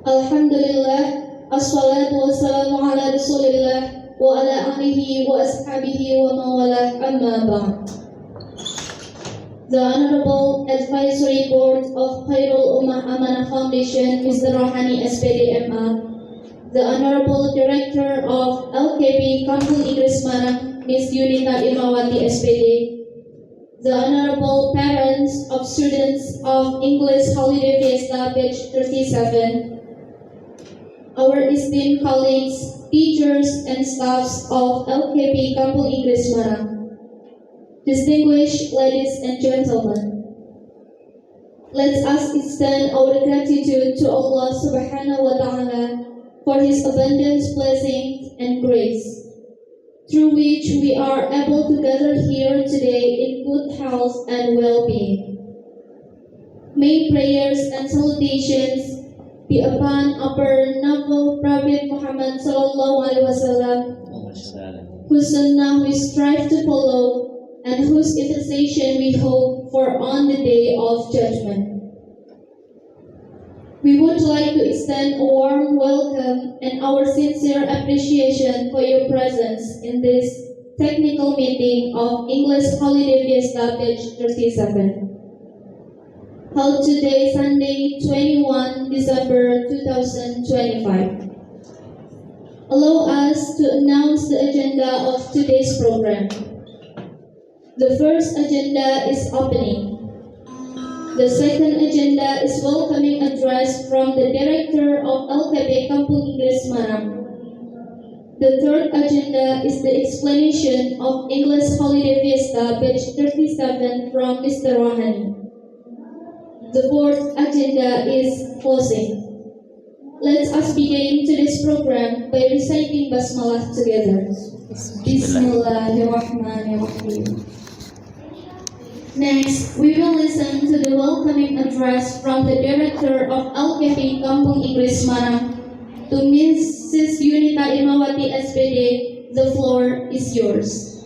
Alhamdulillah, assalatu wassalamu ala rasulillah wa ala alihi wa ashabihi wa mawalah, amma ba'd. The Honorable Advisory Board of Khairul Ummah Amanah Foundation, Mr. Rohani SPD MA, the Honorable Director of LKP Kampung Inggris Marang, Ms. Yunita Imawati SPD, the Honorable Parents of Students of English Holiday Fiesta Batch 37, our esteemed colleagues, teachers, and staffs of LKP Kampung Inggris Marang, distinguished ladies and gentlemen, let us extend our gratitude to Allah Subhanahu wa Ta'ala for His abundant blessings and grace, through which we are able to gather here today in good health and well-being. May prayers and salutations be upon our noble Prophet Muhammad Sallallahu Alaihi Wasallam, whose sunnah we strive to follow and whose intercession we hope for on the day of judgment. We would like to extend a warm welcome and our sincere appreciation for your presence in this technical meeting of English Holiday Fiesta Batch 37. Held today, Sunday, 21 December 2025. Allow us to announce the agenda of today's program. The first agenda is opening. The second agenda is welcoming address from the Director of LKP Kampung Inggris Marang. The third agenda is the explanation of English Holiday Fiesta Batch 37 from Mr. Rohani. The fourth agenda is closing. Let us begin today's program by reciting Basmalah together. Bismillahirrahmanirrahim. Next, we will listen to the welcoming address from the Director of LKP Kampung Inggris Marang to Mrs. Yunita Imawati SPD. The floor is yours.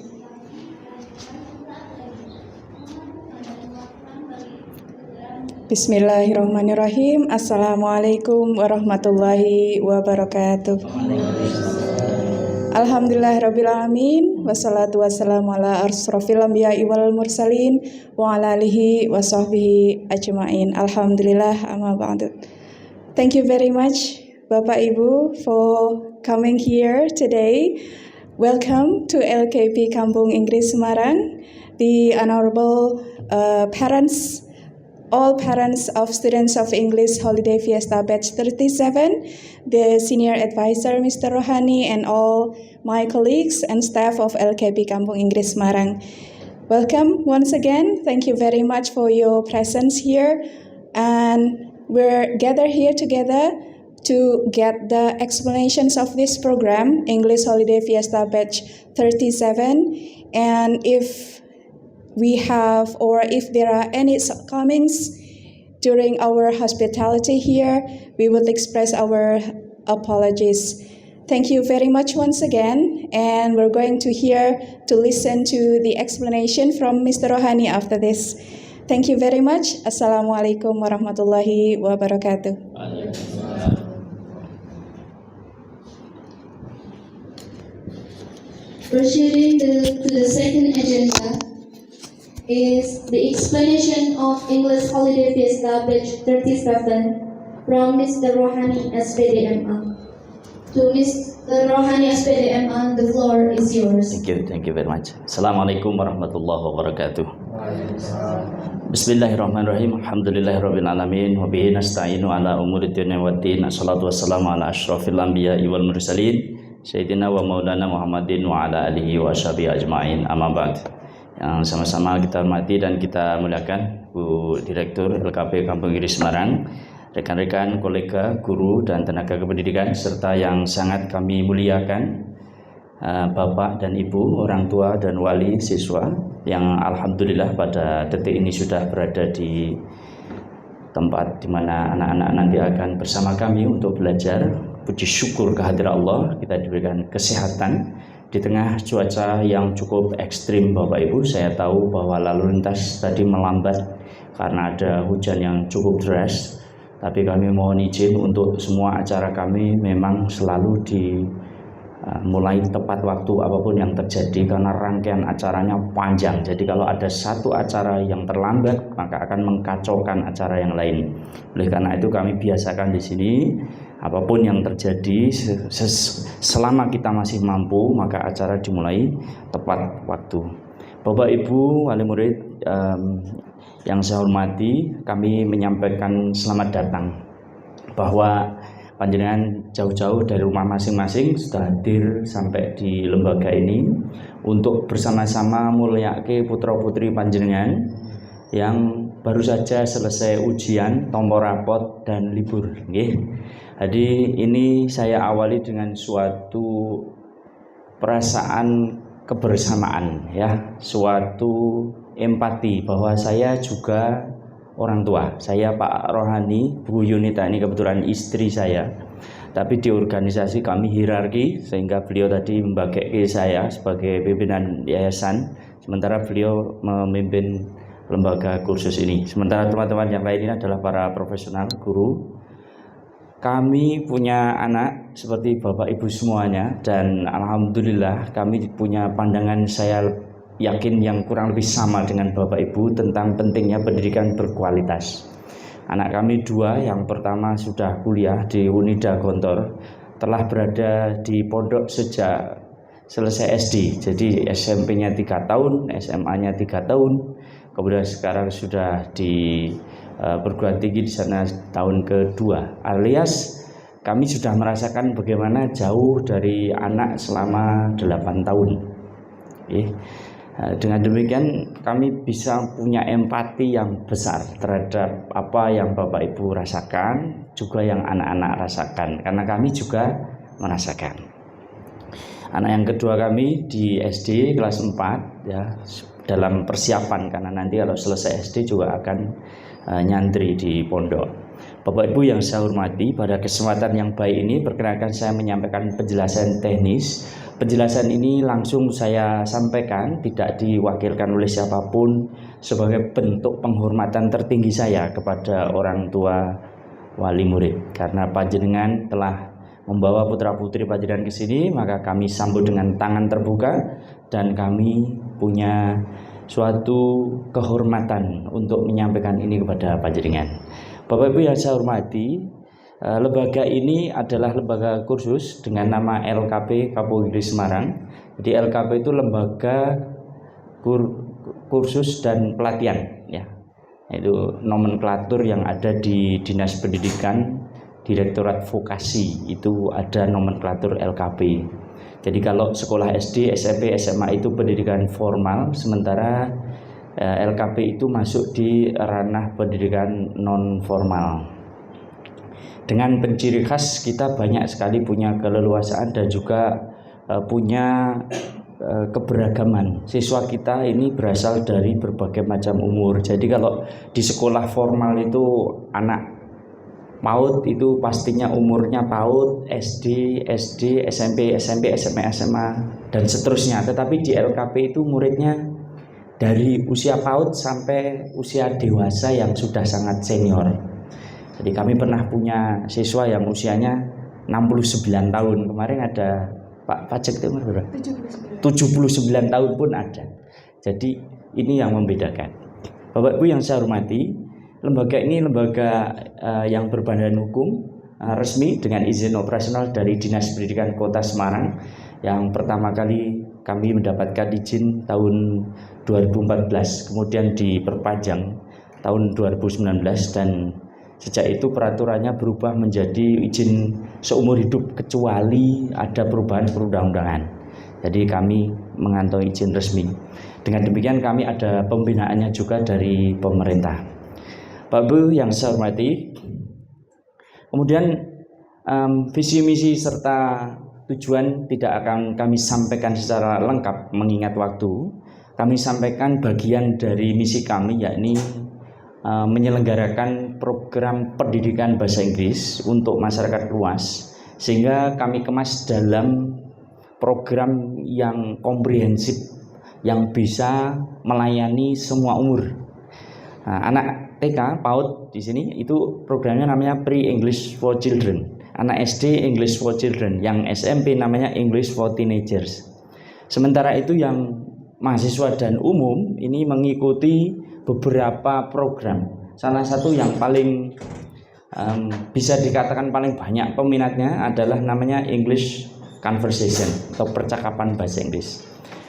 Bismillahirrahmanirrahim. Assalamualaikum warahmatullahi wabarakatuh. Alhamdulillahirabbil alamin, wassalatu wassalamu ala asrofil anbiya'i wal mursalin wa ala alihi wa sahbihi ajma'in. Alhamdulillah, amma ba'du. Thank you very much Bapak Ibu for coming here today. Welcome to LKP Kampung Inggris Marang. The honorable parents, all parents of students of English Holiday Fiesta Batch 37, the senior advisor Mr. Rohani, and all my colleagues and staff of LKP Kampung Inggris Marang. Welcome once again. Thank you very much for your presence here. And we're gathered here together to get the explanations of this program, English Holiday Fiesta Batch 37. And if we have, or if there are any shortcomings during our hospitality here, we would express our apologies. Thank you very much once again, and we're going to listen to the explanation from Mr. Rohani after this. Thank you very much. Assalamualaikum warahmatullahi wabarakatuh. Proceeding to the second agenda is the explanation of English Holiday Fiesta Batch 37 from Mr. Rohani SPD MA. To Mr. Rohani SPD MA, the floor is yours. Thank you very much. Assalamualaikum warahmatullahi wabarakatuh. Bismillahirrahmanirrahim. Alhamdulillahirabbil alamin wa bihi nasta'inu ala umuri dunya waddin. Assalatu wassalamu ala asyrafil anbiya'i wal mursalin sayyidina wa maulana Muhammadin wa ala alihi wa sahbihi ajma'in. Amma ba'd. Yang sama-sama kita hormati dan kita muliakan Bu Direktur LKP Kampung Inggris Marang, rekan-rekan, kolega, guru, dan tenaga kependidikan, serta yang sangat kami muliakan Bapak dan Ibu, orang tua dan wali siswa yang alhamdulillah pada detik ini sudah berada di tempat di mana anak-anak nanti akan bersama kami untuk belajar. Puji syukur kehadirat Allah, kita diberikan kesehatan di tengah cuaca yang cukup ekstrim. Bapak Ibu, saya tahu bahwa lalu lintas tadi melambat karena ada hujan yang cukup deras. Tapi kami mohon izin untuk semua acara kami memang selalu mulai tepat waktu apapun yang terjadi, karena rangkaian acaranya panjang. Jadi kalau ada satu acara yang terlambat maka akan mengkacaukan acara yang lain. Oleh karena itu kami biasakan di sini apapun yang terjadi selama kita masih mampu maka acara dimulai tepat waktu. Bapak Ibu wali murid yang saya hormati, kami menyampaikan selamat datang, bahwa panjenengan jauh-jauh dari rumah masing-masing sudah hadir sampai di lembaga ini untuk bersama-sama mulyake putra-putri panjenengan yang baru saja selesai ujian, tompo rapot dan libur. Jadi ini saya awali dengan suatu perasaan kebersamaan, ya, suatu empati bahwa saya juga orang tua. Saya Pak Rohani, Bu Yunita ini kebetulan istri saya. Tapi di organisasi kami hierarki, sehingga beliau tadi membagi saya sebagai pimpinan yayasan, sementara beliau memimpin lembaga kursus ini. Sementara teman-teman yang lain ini adalah para profesional, guru. Kami punya anak seperti Bapak Ibu semuanya, dan alhamdulillah kami punya pandangan, saya yakin yang kurang lebih sama dengan Bapak Ibu tentang pentingnya pendidikan berkualitas. Anak kami dua, yang pertama sudah kuliah di Unida Gontor, telah berada di pondok sejak selesai SD. Jadi SMP-nya 3 tahun, SMA-nya 3 tahun, kemudian sekarang sudah di perguruan tinggi di sana tahun kedua. Alias kami sudah merasakan bagaimana jauh dari anak selama 8 tahun. Dengan demikian kami bisa punya empati yang besar terhadap apa yang Bapak Ibu rasakan, juga yang anak-anak rasakan, karena kami juga merasakan. Anak yang kedua kami di SD kelas 4, ya, dalam persiapan, karena nanti kalau selesai SD juga akan nyantri di pondok. Bapak Ibu yang saya hormati, pada kesempatan yang baik ini perkenalkan saya menyampaikan penjelasan teknis. Penjelasan ini langsung saya sampaikan, tidak diwakilkan oleh siapapun, sebagai bentuk penghormatan tertinggi saya kepada orang tua wali murid. Karena panjenengan telah membawa putra-putri panjenengan ke sini, maka kami sambut dengan tangan terbuka, dan kami punya suatu kehormatan untuk menyampaikan ini kepada panjenengan. Bapak Ibu yang saya hormati, lembaga ini adalah lembaga kursus dengan nama LKP Kapolri Semarang. Jadi LKP itu lembaga kursus dan pelatihan, ya. Itu nomenklatur yang ada di Dinas Pendidikan, Direktorat Vokasi, itu ada nomenklatur LKP. Jadi kalau sekolah SD, SMP, SMA itu pendidikan formal, sementara LKP itu masuk di ranah pendidikan non formal. Dengan penciri khas kita banyak sekali punya keleluasaan dan juga punya keberagaman. Siswa kita ini berasal dari berbagai macam umur. Jadi kalau di sekolah formal itu anak PAUD itu pastinya umurnya PAUD, SD, SMP, SMA, dan seterusnya. Tetapi di LKP itu muridnya dari usia PAUD sampai usia dewasa yang sudah sangat senior. Jadi kami pernah punya siswa yang usianya 69 tahun. Kemarin ada Pak Pajak itu umur berapa? 79 tahun pun ada. Jadi ini yang membedakan. Bapak Ibu yang saya hormati, lembaga ini lembaga yang berbadan hukum, resmi dengan izin operasional dari Dinas Pendidikan Kota Semarang. Yang pertama kali kami mendapatkan izin tahun 2014, kemudian diperpanjang tahun 2019, dan sejak itu peraturannya berubah menjadi izin seumur hidup kecuali ada perubahan perundang-undangan. Jadi kami mengantongi izin resmi. Dengan demikian kami ada pembinaannya juga dari pemerintah. Bapak Ibu yang saya hormati, kemudian visi misi serta tujuan tidak akan kami sampaikan secara lengkap mengingat waktu. Kami sampaikan bagian dari misi kami, yakni menyelenggarakan program pendidikan bahasa Inggris untuk masyarakat luas, sehingga kami kemas dalam program yang komprehensif yang bisa melayani semua umur. Anak TK PAUD di sini itu programnya namanya Pre-English for Children. Anak SD English for Children, yang SMP namanya English for Teenagers. Sementara itu yang mahasiswa dan umum ini mengikuti beberapa program. Salah satu yang paling bisa dikatakan paling banyak peminatnya adalah namanya English Conversation atau percakapan bahasa Inggris.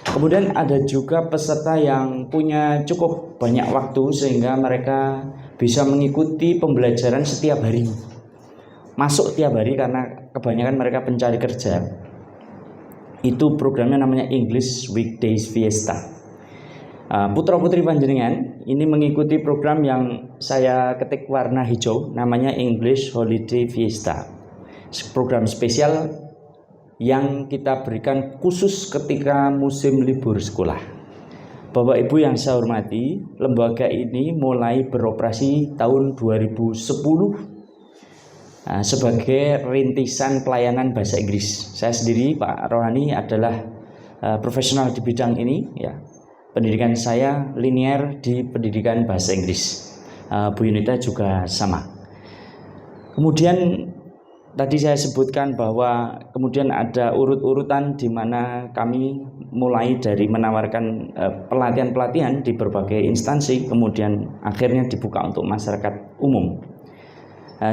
Kemudian ada juga peserta yang punya cukup banyak waktu sehingga mereka bisa mengikuti pembelajaran setiap hari. Masuk tiap hari karena kebanyakan mereka pencari kerja. Itu programnya namanya English Weekdays Fiesta. Putra-putri panjenengan ini mengikuti program yang saya ketik warna hijau, namanya English Holiday Fiesta. Program spesial yang kita berikan khusus ketika musim libur sekolah. Bapak Ibu yang saya hormati, lembaga ini mulai beroperasi tahun 2010 sebagai rintisan pelayanan bahasa Inggris. Saya sendiri, Pak Rohani, adalah profesional di bidang ini. Ya. Pendidikan saya linear di pendidikan bahasa Inggris. Bu Yunita juga sama. Kemudian tadi saya sebutkan bahwa kemudian ada urut-urutan di mana kami mulai dari menawarkan pelatihan-pelatihan di berbagai instansi, kemudian akhirnya dibuka untuk masyarakat umum.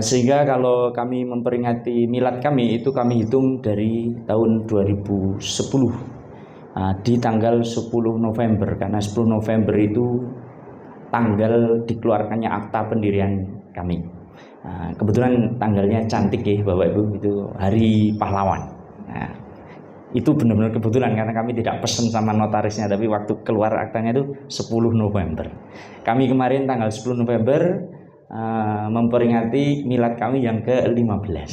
Sehingga kalau kami memperingati milad kami, itu kami hitung dari tahun 2010 di tanggal 10 November, karena 10 November itu tanggal dikeluarkannya akta pendirian kami. Kebetulan tanggalnya cantik ya Bapak Ibu, itu Hari Pahlawan. Itu benar-benar kebetulan karena kami tidak pesen sama notarisnya, tapi waktu keluar aktanya itu 10 November. Kami kemarin tanggal 10 November memperingati milad kami yang ke-15.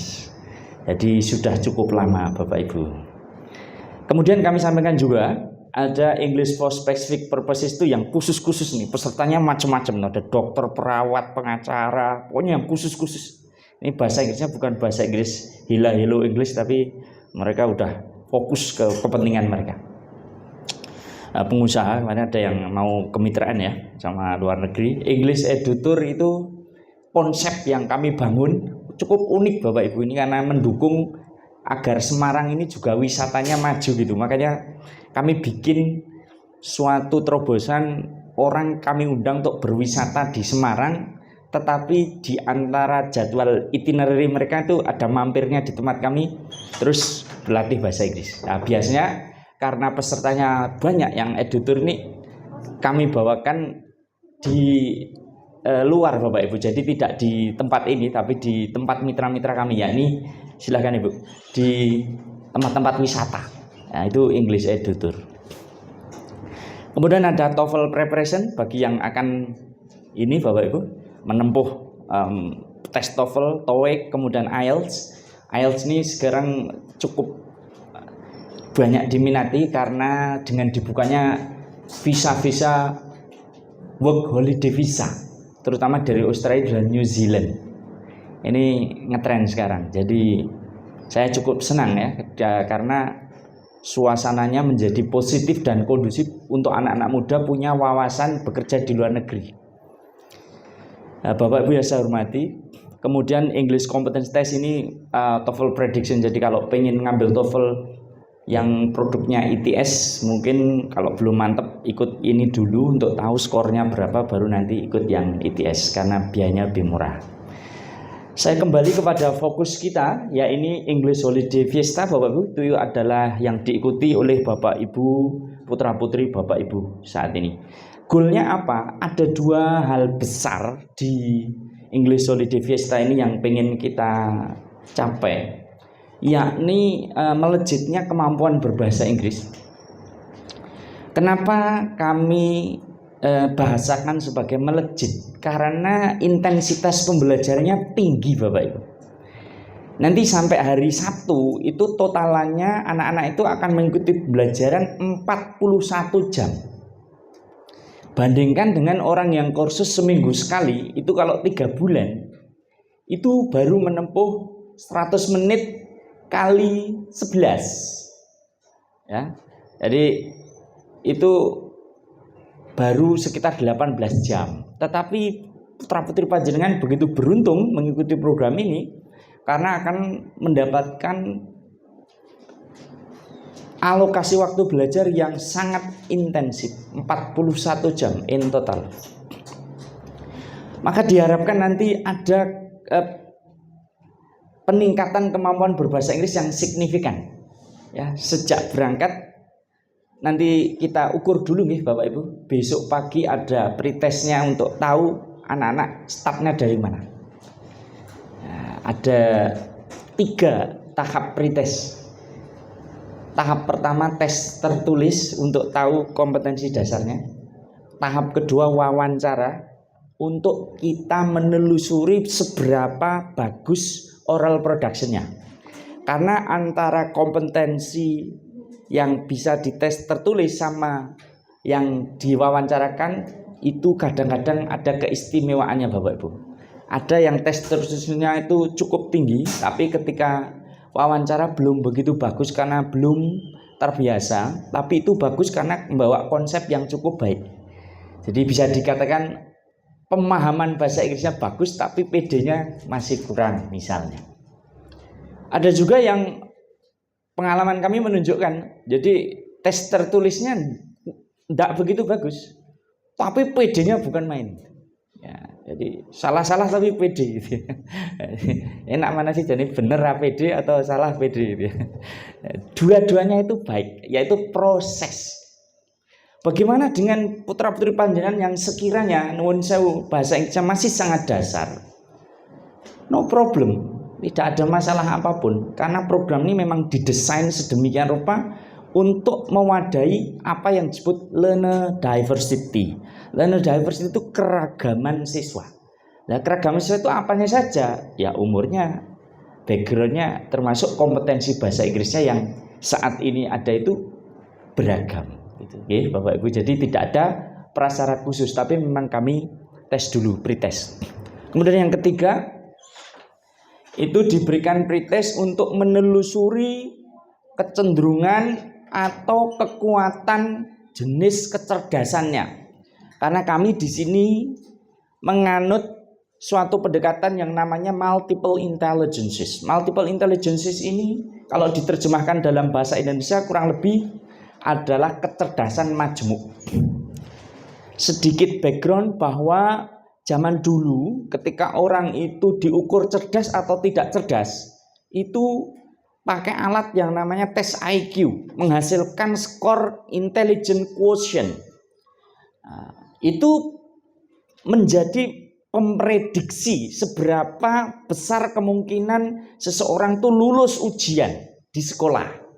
Jadi sudah cukup lama Bapak Ibu. Kemudian kami sampaikan juga ada English for Specific Purposes itu yang khusus-khusus nih, pesertanya macam-macam, ada dokter, perawat, pengacara, pokoknya yang khusus-khusus. Ini bahasa Inggrisnya bukan bahasa Inggris hello English, tapi mereka udah fokus ke kepentingan mereka. Pengusaha, kemarin ada yang mau kemitraan ya sama luar negeri. English Edutur itu konsep yang kami bangun cukup unik Bapak Ibu ini, karena mendukung agar Semarang ini juga wisatanya maju gitu. Makanya kami bikin suatu terobosan, orang kami undang untuk berwisata di Semarang, tetapi di antara jadwal itinerary mereka itu ada mampirnya di tempat kami, terus berlatih bahasa Inggris. Nah, biasanya karena pesertanya banyak yang edutur ini, kami bawakan di luar Bapak Ibu, jadi tidak di tempat ini tapi di tempat mitra-mitra kami, yakni silahkan Ibu, di tempat-tempat wisata. Nah, itu English Edutur. Kemudian ada TOEFL Preparation bagi yang akan ini Bapak Ibu menempuh tes TOEFL, TOEIC, kemudian IELTS. IELTS ini sekarang cukup banyak diminati karena dengan dibukanya visa-visa work holiday visa, terutama dari Australia dan New Zealand. Ini ngetren sekarang. Jadi saya cukup senang ya, karena suasananya menjadi positif dan kondusif untuk anak-anak muda punya wawasan bekerja di luar negeri. Bapak Ibu yang saya hormati, kemudian English Competence Test ini TOEFL Prediction. Jadi kalau pengen ngambil TOEFL yang produknya ITS, mungkin kalau belum mantep ikut ini dulu untuk tahu skornya berapa, baru nanti ikut yang ITS karena biayanya lebih murah. Saya kembali kepada fokus kita, ya ini English Holiday Fiesta Bapak Ibu, itu adalah yang diikuti oleh Bapak Ibu, putra-putri Bapak Ibu saat ini. Goalnya apa? Ada dua hal besar di English Holiday Fiesta ini yang pengen kita capai, yakni melejitnya kemampuan berbahasa Inggris. Kenapa kami bahasakan sebagai melejit? Karena intensitas pembelajarannya tinggi Bapak Ibu. Nanti sampai hari Sabtu itu totalannya anak-anak itu akan mengikuti pembelajaran 41 jam. Bandingkan dengan orang yang kursus seminggu sekali, itu kalau 3 bulan itu baru menempuh 100 menit kali 11 ya. Jadi itu baru sekitar 18 jam. Tetapi putra-putri panjenengan begitu beruntung mengikuti program ini karena akan mendapatkan alokasi waktu belajar yang sangat intensif, 41 jam in total. Maka diharapkan nanti ada peningkatan kemampuan berbahasa Inggris yang signifikan. Ya, sejak berangkat nanti kita ukur dulu nih Bapak Ibu. Besok pagi ada pretestnya untuk tahu anak-anak startnya dari mana. Nah, ada 3 tahap pretest. Tahap pertama tes tertulis untuk tahu kompetensi dasarnya. Tahap kedua wawancara untuk kita menelusuri seberapa bagus oral productionnya. Karena antara kompetensi yang bisa dites tertulis sama yang diwawancarakan itu kadang-kadang ada keistimewaannya Bapak Ibu. Ada yang tes tertulisnya itu cukup tinggi, tapi ketika wawancara belum begitu bagus karena belum terbiasa, tapi itu bagus karena membawa konsep yang cukup baik. Jadi bisa dikatakan pemahaman bahasa Inggrisnya bagus tapi PD-nya masih kurang misalnya. Ada juga yang pengalaman kami menunjukkan, jadi tes tertulisnya tidak begitu bagus, tapi PD-nya bukan main. Ya, jadi salah-salah tapi PD gitu. Enak mana sih, jadi bener PD atau salah PD gitu. Dua-duanya itu baik, yaitu proses. Bagaimana dengan putra-putri panjenengan yang sekiranya nuwun sewu bahasa Inggrisnya masih sangat dasar? No problem. Tidak ada masalah apapun karena program ini memang didesain sedemikian rupa untuk mewadahi apa yang disebut learner diversity. Learner diversity itu keragaman siswa. Nah, keragaman siswa itu apanya saja? Ya umurnya, backgroundnya, termasuk kompetensi bahasa Inggrisnya yang saat ini ada itu beragam. Gitu. Oke, Bapak Ibu. Jadi tidak ada prasyarat khusus, tapi memang kami tes dulu, pretest. Kemudian yang ketiga, itu diberikan pretest untuk menelusuri kecenderungan atau kekuatan jenis kecerdasannya. Karena kami di sini menganut suatu pendekatan yang namanya multiple intelligences. Multiple intelligences ini kalau diterjemahkan dalam bahasa Indonesia kurang lebih adalah kecerdasan majemuk. Sedikit background bahwa zaman dulu ketika orang itu diukur cerdas atau tidak cerdas, itu pakai alat yang namanya tes IQ, menghasilkan skor intelligence quotient. Nah, itu menjadi memprediksi seberapa besar kemungkinan seseorang itu lulus ujian di sekolah.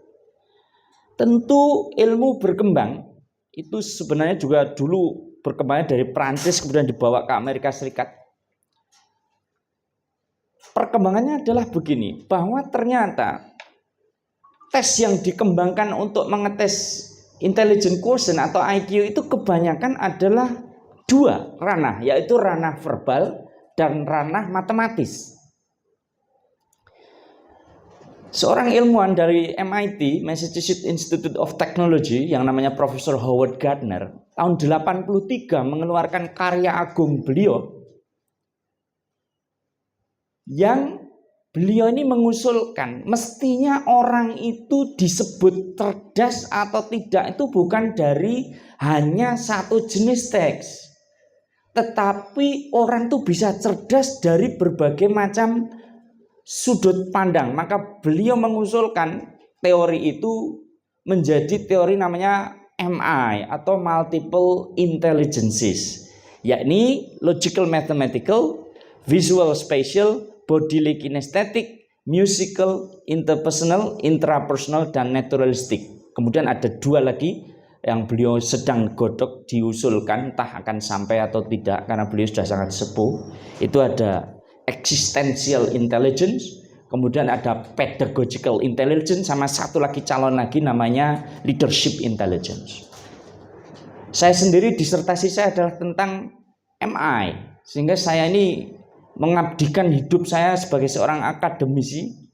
Tentu ilmu berkembang itu sebenarnya juga dulu berkembangnya dari Prancis kemudian dibawa ke Amerika Serikat. Perkembangannya adalah begini, bahwa ternyata tes yang dikembangkan untuk mengetes intelligence quotient atau IQ itu kebanyakan adalah 2 ranah, yaitu ranah verbal dan ranah matematis. Seorang ilmuwan dari MIT, Massachusetts Institute of Technology, yang namanya Profesor Howard Gardner, tahun 83 mengeluarkan karya agung beliau, yang beliau ini mengusulkan mestinya orang itu disebut cerdas atau tidak itu bukan dari hanya satu jenis teks, tetapi orang itu bisa cerdas dari berbagai macam sudut pandang. Maka beliau mengusulkan teori itu menjadi teori namanya MI atau multiple intelligences, yakni logical mathematical, visual spatial, bodily kinesthetic, musical, interpersonal, intrapersonal, dan naturalistic. Kemudian ada 2 lagi yang beliau sedang godok diusulkan, entah akan sampai atau tidak karena beliau sudah sangat sepuh. Itu ada existential intelligence, kemudian ada pedagogical intelligence, sama satu lagi calon lagi namanya leadership intelligence. Saya sendiri disertasi saya adalah tentang MI, sehingga saya ini mengabdikan hidup saya sebagai seorang akademisi.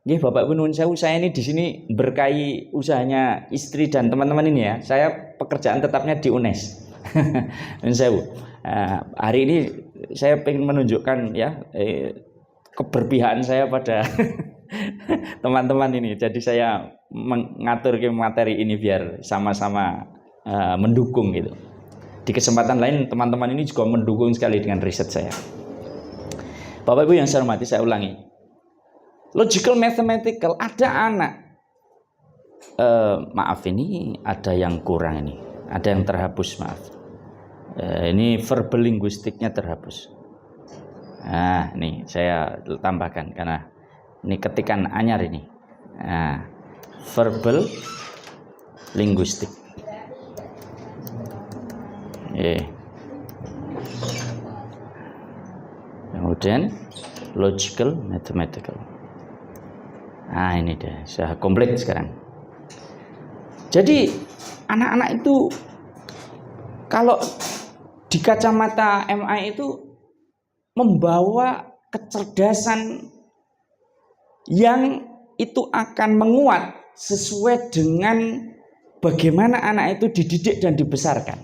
Nggih, Bapak Ibu nuwun sewu, saya ini di sini berkahi usahanya istri dan teman-teman ini ya. Saya pekerjaan tetapnya di UNES. Nuwun sewu. Hari ini saya ingin menunjukkan ya keberpihakan saya pada teman-teman ini. Jadi saya mengatur ke materi ini biar sama-sama mendukung gitu. Di kesempatan lain teman-teman ini juga mendukung sekali dengan riset saya. Bapak Ibu yang saya hormati, saya ulangi. Logical mathematical, ada anak maaf ini ada yang kurang ini. Ada yang terhapus, maaf. Ini verbal linguistiknya terhapus. Nah, ini saya tambahkan karena ini ketikan anyar ini. Nah, verbal linguistik. Kemudian logical mathematical. Nah, ini dia, sudah komplit sekarang. Jadi anak-anak itu kalau di kacamata MI itu membawa kecerdasan yang itu akan menguat sesuai dengan bagaimana anak itu dididik dan dibesarkan.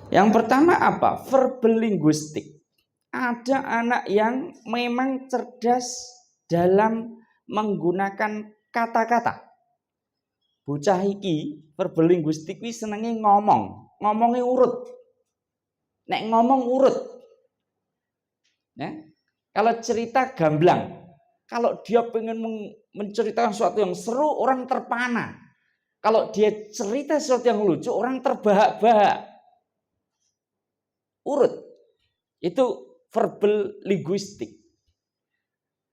Yang pertama apa? Verbal linguistik. Ada anak yang memang cerdas dalam menggunakan kata-kata. Bocah iki verbal linguistik iki senenge ngomongnya urut. Nek ngomong urut. Ya. Kalau cerita gamblang. Kalau dia pengen menceritakan sesuatu yang seru, orang terpana. Kalau dia cerita sesuatu yang lucu, orang terbahak-bahak. Urut. Itu verbal linguistik.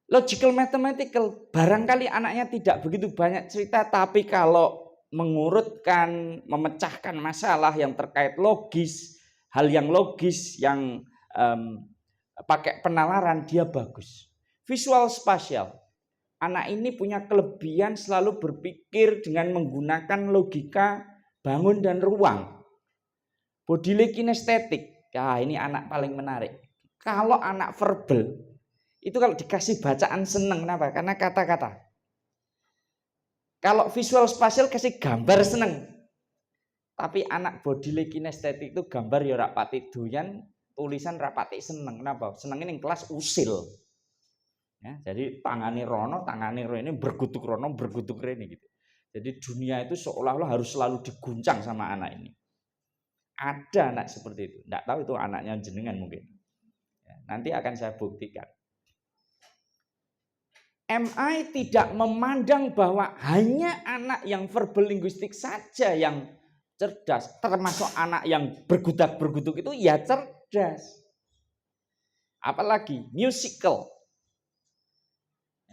Logical mathematical, barangkali anaknya tidak begitu banyak cerita, tapi kalau mengurutkan, memecahkan masalah yang terkait logis, hal yang logis, yang pakai penalaran, dia bagus. Visual spasial, anak ini punya kelebihan selalu berpikir dengan menggunakan logika bangun dan ruang. Bodily kinestetik, nah ini anak paling menarik. Kalau anak verbal, itu kalau dikasih bacaan seneng, kenapa? Karena kata-kata. Kalau visual spasial kasih gambar seneng. Tapi anak bodily kinestetik itu gambar ya rapati doyan, tulisan rapati seneng. Kenapa? Seneng ini kelas usil. Ya, jadi tangani rono, tangani rono ini bergutuk rono, bergutuk rene gitu. Jadi dunia itu seolah-olah harus selalu diguncang sama anak ini. Ada anak seperti itu. Tidak tahu itu anaknya jenengan mungkin. Ya, nanti akan saya buktikan. MI tidak memandang bahwa hanya anak yang verbal linguistik saja yang cerdas, termasuk anak yang bergudak-berguduk itu ya cerdas. Apalagi musical.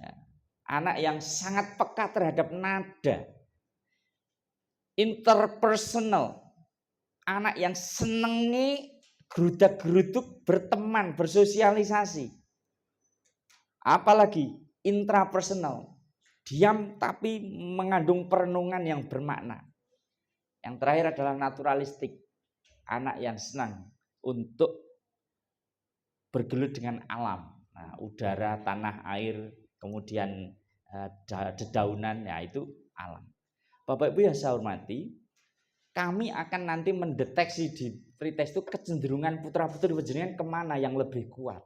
Ya, anak yang sangat peka terhadap nada. Interpersonal. Anak yang senengi gerudak-geruduk berteman, bersosialisasi. Apalagi intrapersonal, diam tapi mengandung perenungan yang bermakna. Yang terakhir adalah naturalistik, anak yang senang untuk bergelut dengan alam. Nah, udara, tanah, air, kemudian dedaunan, ya itu alam. Bapak Ibu yang saya hormati, kami akan nanti mendeteksi di pretest itu kecenderungan putra-putri panjenengan kemana yang lebih kuat.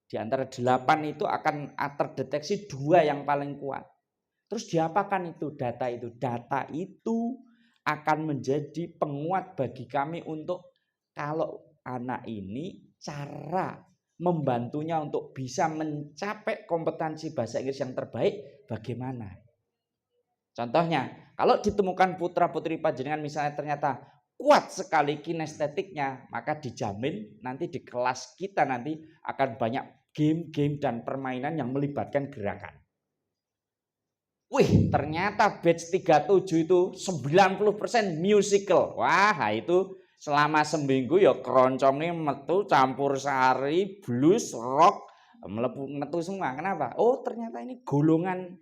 Di antara 8 itu akan terdeteksi 2 yang paling kuat. Terus diapakan itu data itu? Data itu akan menjadi penguat bagi kami untuk kalau anak ini cara membantunya untuk bisa mencapai kompetensi bahasa Inggris yang terbaik bagaimana. Contohnya, kalau ditemukan putra-putri panjenengan misalnya ternyata kuat sekali kinestetiknya, maka dijamin nanti di kelas kita nanti akan banyak game-game dan permainan yang melibatkan gerakan. Wih, ternyata batch 37 itu 90% musical. Wah, itu selama seminggu ya keroncongnya metu campur sari, blues, rock, metu semua. Kenapa? Oh, ternyata ini golongan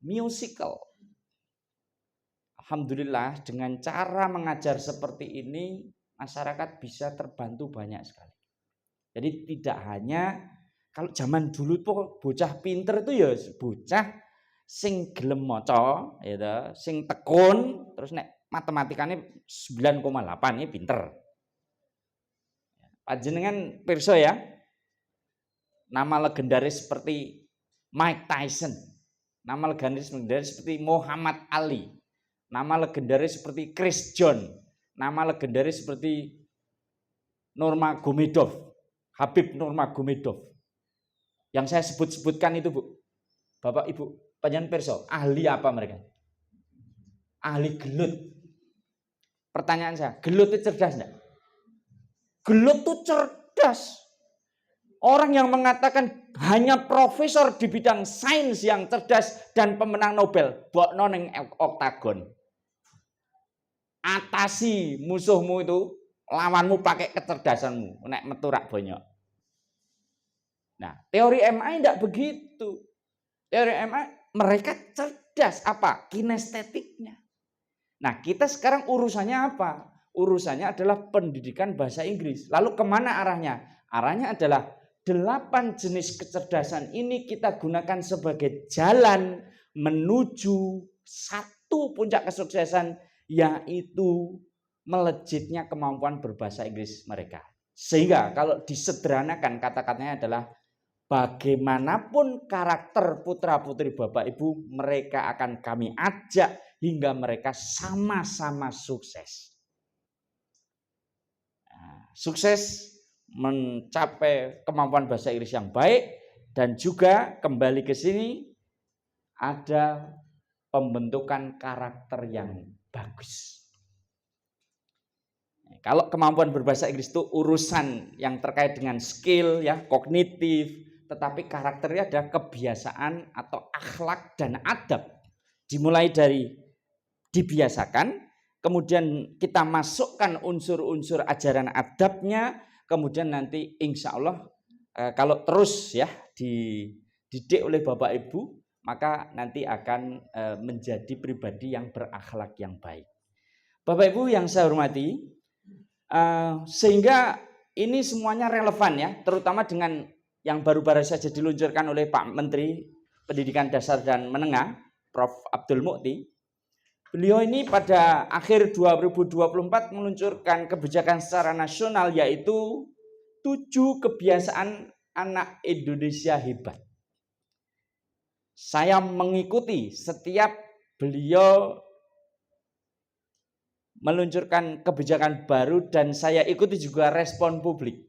musical. Alhamdulillah dengan cara mengajar seperti ini masyarakat bisa terbantu banyak sekali. Jadi tidak hanya kalau zaman dulu tuh bocah pinter itu ya bocah sing gelem maca, ya, sing tekun, terus nek matematikanya 9,8 ini pinter. Panjenengan pirsa ya, nama legendaris seperti Mike Tyson, nama legendaris seperti Muhammad Ali, nama legendaris seperti Chris John, nama legendaris seperti Nurmagomedov, Habib Nurmagomedov. Yang saya sebut-sebutkan itu, Bu, Bapak Ibu, panjenengan pirsa, ahli apa mereka? Ahli gelut. Pertanyaan saya, gelut itu cerdas enggak? Gelut itu cerdas. Orang yang mengatakan hanya profesor di bidang sains yang cerdas dan pemenang Nobel, bokno ning oktagon. Atasi musuhmu itu, lawanmu pakai kecerdasanmu, nek metu rak bonyok. Nah, teori MI tidak begitu. Teori MI mereka cerdas apa? Kinestetiknya. Nah, kita sekarang urusannya apa? Urusannya adalah pendidikan bahasa Inggris. Lalu kemana arahnya? Arahnya adalah 8 jenis kecerdasan ini kita gunakan sebagai jalan menuju satu puncak kesuksesan, yaitu melejitnya kemampuan berbahasa Inggris mereka. Sehingga kalau disederhanakan kata-katanya adalah bagaimanapun karakter putra-putri Bapak Ibu, mereka akan kami ajak hingga mereka sama-sama sukses. Sukses mencapai kemampuan bahasa Inggris yang baik, dan juga kembali ke sini ada pembentukan karakter yang bagus. Kalau kemampuan berbahasa Inggris itu urusan yang terkait dengan skill ya, kognitif, tetapi karakternya ada kebiasaan atau akhlak dan adab. Dimulai dari dibiasakan, kemudian kita masukkan unsur-unsur ajaran adabnya, kemudian nanti insya Allah kalau terus ya dididik oleh Bapak Ibu, maka nanti akan menjadi pribadi yang berakhlak yang baik. Bapak Ibu yang saya hormati, sehingga ini semuanya relevan ya, terutama dengan yang baru-baru saja diluncurkan oleh Pak Menteri Pendidikan Dasar dan Menengah, Prof. Abdul Mukti. Beliau ini pada akhir 2024 meluncurkan kebijakan secara nasional, yaitu 7 kebiasaan anak Indonesia hebat. Saya mengikuti setiap beliau meluncurkan kebijakan baru dan saya ikuti juga respon publik.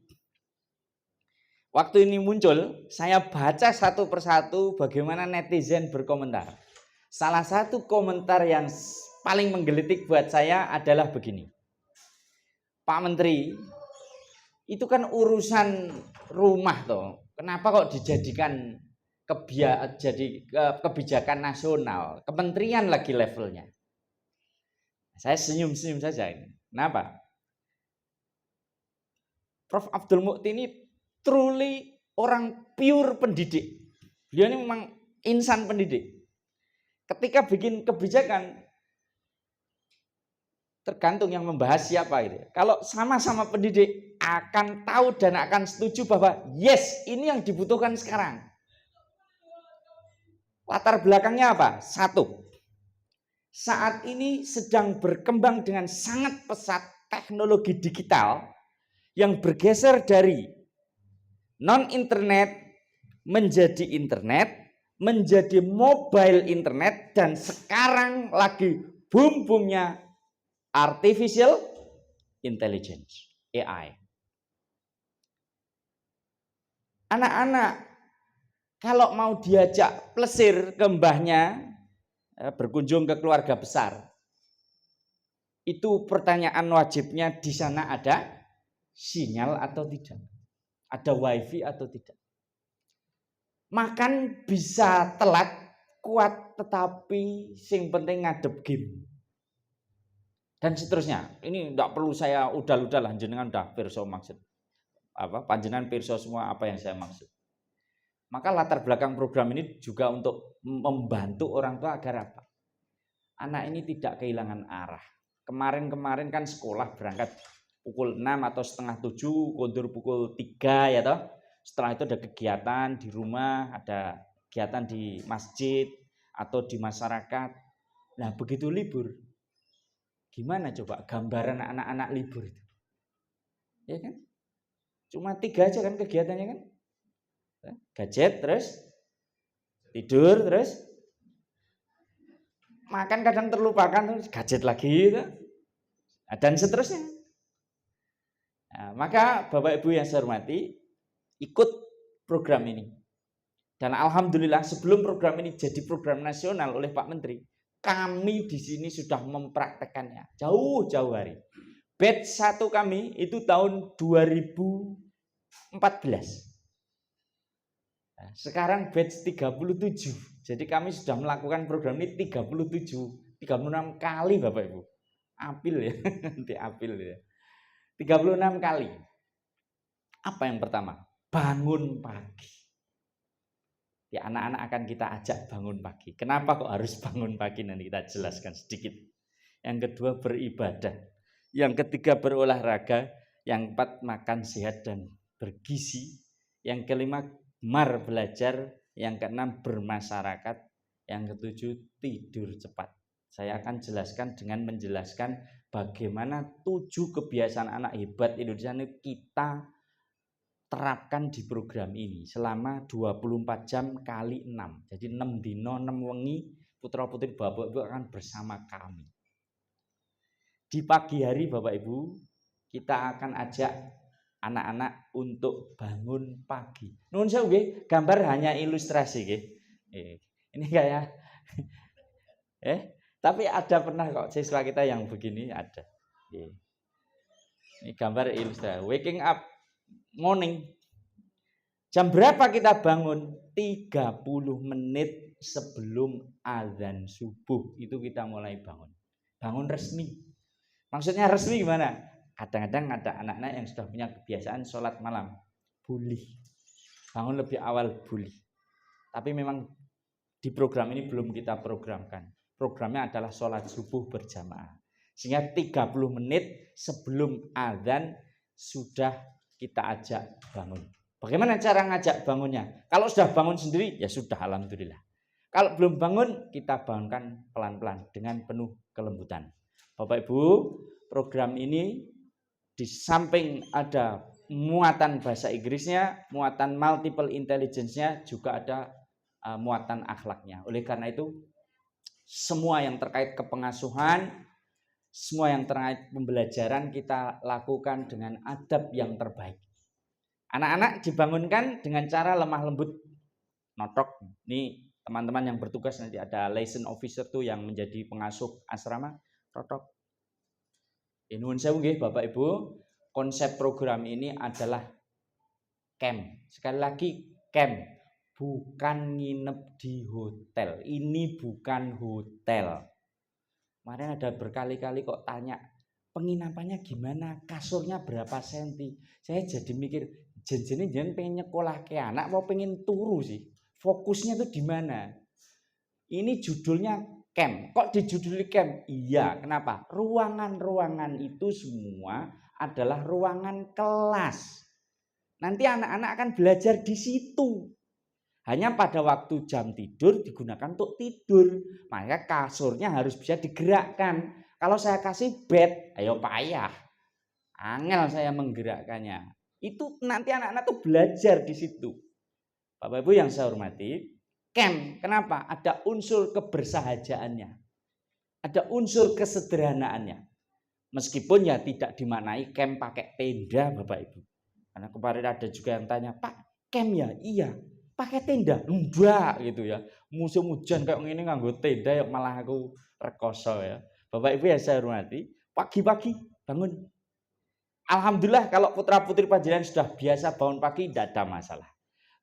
Waktu ini muncul, saya baca satu persatu bagaimana netizen berkomentar. Salah satu komentar yang paling menggelitik buat saya adalah begini. Pak Menteri, itu kan urusan rumah toh. Kenapa kok dijadikan kebijakan nasional? Kementerian lagi levelnya. Saya senyum-senyum saja ini. Kenapa? Prof. Abdul Mukti ini truly orang pure pendidik. Beliau ini memang insan pendidik. Ketika bikin kebijakan, tergantung yang membahas siapa itu. Kalau sama-sama pendidik akan tahu dan akan setuju bahwa yes, ini yang dibutuhkan sekarang. Latar belakangnya apa? Satu, saat ini sedang berkembang dengan sangat pesat teknologi digital yang bergeser dari non-internet menjadi internet, menjadi mobile internet, dan sekarang lagi boom-boomnya artificial intelligence, AI. Anak-anak kalau mau diajak plesir ke mbahnya, berkunjung ke keluarga besar, itu pertanyaan wajibnya di sana ada sinyal atau tidak, ada wifi atau tidak. Makan bisa telat, kuat, tetapi sing penting ngadep game. Dan seterusnya. Ini tidak perlu saya udal-udal lah, jenengan udah pirsa maksud. Panjenengan pirsa semua apa yang saya maksud. Maka latar belakang program ini juga untuk membantu orang tua agar apa? Anak ini tidak kehilangan arah. Kemarin kan sekolah berangkat pukul 6 atau setengah 7, kondur pukul 3 ya toh. Setelah itu ada kegiatan di rumah, ada kegiatan di masjid atau di masyarakat. Nah, begitu libur, gimana coba gambaran anak-anak libur itu? Ya kan? Cuma 3 aja kan kegiatannya kan. Gadget, terus tidur, terus makan kadang terlupakan, terus gadget lagi gitu. Dan seterusnya. Nah, maka Bapak Ibu yang saya hormati, ikut program ini. Dan alhamdulillah sebelum program ini jadi program nasional oleh Pak Menteri, kami di sini sudah mempraktekannya jauh-jauh hari. Batch 1 kami itu tahun 2014. Nah, sekarang batch 37. Jadi kami sudah melakukan program ini 36 kali Bapak Ibu. Apil ya, nanti apil ya. 36 kali. Apa yang pertama? Bangun pagi. Ya, anak-anak akan kita ajak bangun pagi. Kenapa kok harus bangun pagi? Nanti kita jelaskan sedikit. Yang kedua beribadah. Yang ketiga berolahraga. Yang keempat makan sehat dan bergizi. Yang kelima gemar belajar. Yang keenam bermasyarakat. Yang ketujuh tidur cepat. Saya akan jelaskan dengan menjelaskan bagaimana 7 kebiasaan anak hebat Indonesia ini kita terapkan di program ini selama 24 jam kali 6. Jadi 6 dino 6 wengi putra-putri Bapak Ibu akan bersama kami. Di pagi hari Bapak Ibu kita akan ajak anak-anak untuk bangun pagi. Nuhun sewu nggih, gambar hanya ilustrasi nggih. Ini kayak tapi ada pernah kok siswa kita yang begini ada. Ini gambar ilustrasi. Waking up morning. Jam berapa kita bangun? 30 menit sebelum azan subuh itu kita mulai bangun. Bangun resmi. Maksudnya resmi gimana? Kadang-kadang ada anak-anak yang sudah punya kebiasaan sholat malam. Boleh. Bangun lebih awal boleh. Tapi memang di program ini belum kita programkan. Programnya adalah sholat subuh berjamaah. Sehingga 30 menit sebelum azan sudah kita ajak bangun. Bagaimana cara ngajak bangunnya? Kalau sudah bangun sendiri, ya sudah alhamdulillah. Kalau belum bangun, kita bangunkan pelan-pelan dengan penuh kelembutan. Bapak Ibu, program ini di samping ada muatan bahasa Inggrisnya, muatan multiple intelligence-nya, juga ada muatan akhlaknya. Oleh karena itu, semua yang terkait kepengasuhan, semua yang terkait pembelajaran kita lakukan dengan adab yang terbaik. Anak-anak dibangunkan dengan cara lemah lembut, notok. Ini teman-teman yang bertugas nanti ada liaison officer tuh yang menjadi pengasuh asrama, notok. Nuhun sewu nggih Bapak Ibu, konsep program ini adalah camp. Sekali lagi camp, bukan nginep di hotel. Ini bukan hotel. Kemarin ada berkali-kali kok tanya, penginapannya gimana, kasurnya berapa senti. Saya jadi mikir, jangan pengen nyekolah ke anak, mau pengen turu sih. Fokusnya tuh di mana? Ini judulnya camp. Kok dijuduli camp? Iya, kenapa? Ruangan-ruangan itu semua adalah ruangan kelas. Nanti anak-anak akan belajar di situ. Hanya pada waktu jam tidur digunakan untuk tidur. Maka kasurnya harus bisa digerakkan. Kalau saya kasih bed, ayo payah. Angel saya menggerakkannya. Itu nanti anak-anak tuh belajar di situ. Bapak Ibu yang saya hormati, camp, kenapa? Ada unsur kebersahajaannya. Ada unsur kesederhanaannya. Meskipun ya tidak dimaknai camp pakai tenda Bapak Ibu. Karena kemarin ada juga yang tanya, Pak, camp ya? Iya. Pakai tenda? Enggak gitu ya. Musim hujan kayak gini nganggo tenda ya malah aku rekoso ya. Bapak Ibu yang saya hormati, pagi-pagi bangun. Alhamdulillah kalau putra-putri panjenengan sudah biasa bangun pagi tidak ada masalah.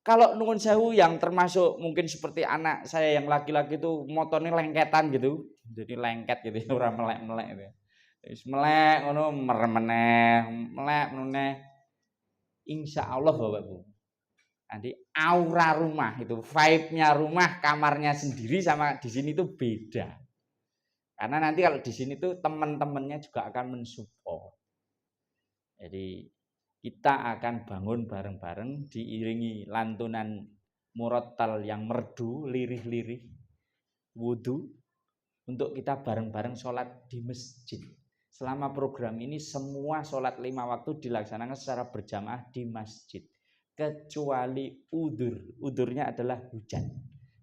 Kalau nuwun sewu yang termasuk mungkin seperti anak saya yang laki-laki itu motornya lengketan gitu. Jadi lengket gitu, orang melek-melek gitu. Terus melek ngono mermeneh, melek meneh. Insya Allah Bapak Ibu. Nanti aura rumah itu, vibe-nya rumah, kamarnya sendiri sama di sini tuh beda. Karena nanti kalau di sini tuh teman-temannya juga akan mensupport. Jadi kita akan bangun bareng-bareng diiringi lantunan murattal yang merdu, lirih-lirih, wudu untuk kita bareng-bareng sholat di masjid. selama program ini semua sholat 5 waktu dilaksanakan secara berjamaah di masjid. Kecuali udur. Udurnya adalah hujan.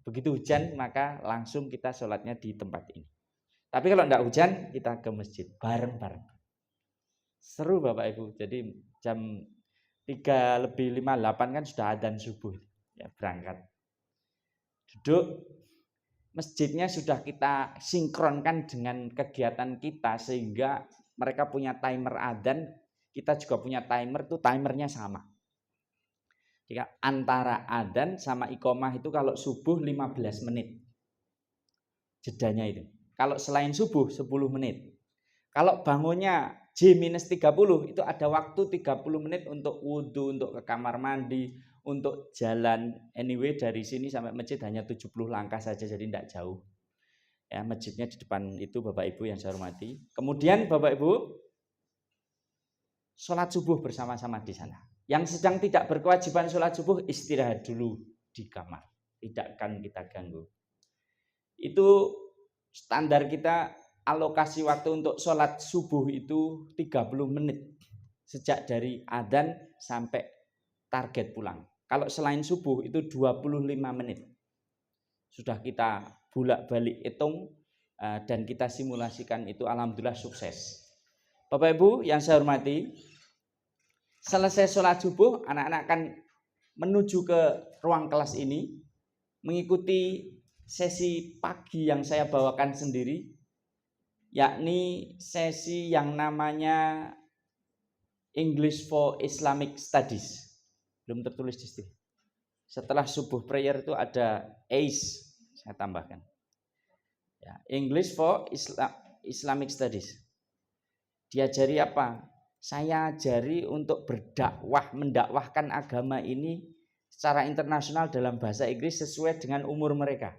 Begitu hujan maka langsung kita sholatnya di tempat ini. Tapi kalau tidak hujan kita ke masjid bareng-bareng. Seru Bapak Ibu. Jadi jam 3:58 kan sudah adzan subuh. Ya, berangkat. Duduk. Masjidnya sudah kita sinkronkan dengan kegiatan kita sehingga mereka punya timer adzan, kita juga punya timer, tuh timernya sama. Jika antara adzan sama iqomah itu kalau subuh 15 menit. Jedanya itu. Kalau selain subuh 10 menit. Kalau bangunnya J-30 itu ada waktu 30 menit untuk wudhu, untuk ke kamar mandi, untuk jalan. Anyway dari sini sampai masjid hanya 70 langkah saja, jadi tidak jauh. Ya, masjidnya di depan itu Bapak Ibu yang saya hormati. Kemudian Bapak Ibu sholat subuh bersama-sama di sana. Yang sedang tidak berkewajiban sholat subuh istirahat dulu di kamar. Tidak akan kita ganggu. Itu standar kita, alokasi waktu untuk sholat subuh itu 30 menit. Sejak dari adzan sampai target pulang. Kalau selain subuh itu 25 menit. Sudah kita bolak-balik hitung dan kita simulasikan itu, alhamdulillah sukses. Bapak Ibu yang saya hormati, selesai sholat subuh anak-anak akan menuju ke ruang kelas ini mengikuti sesi pagi yang saya bawakan sendiri, yakni sesi yang namanya English for Islamic Studies. Belum tertulis di sini. Setelah subuh prayer itu ada ACE, saya tambahkan. Ya, English for Islamic Studies. Diajari apa? Saya ajari untuk berdakwah, mendakwahkan agama ini secara internasional dalam bahasa Inggris sesuai dengan umur mereka.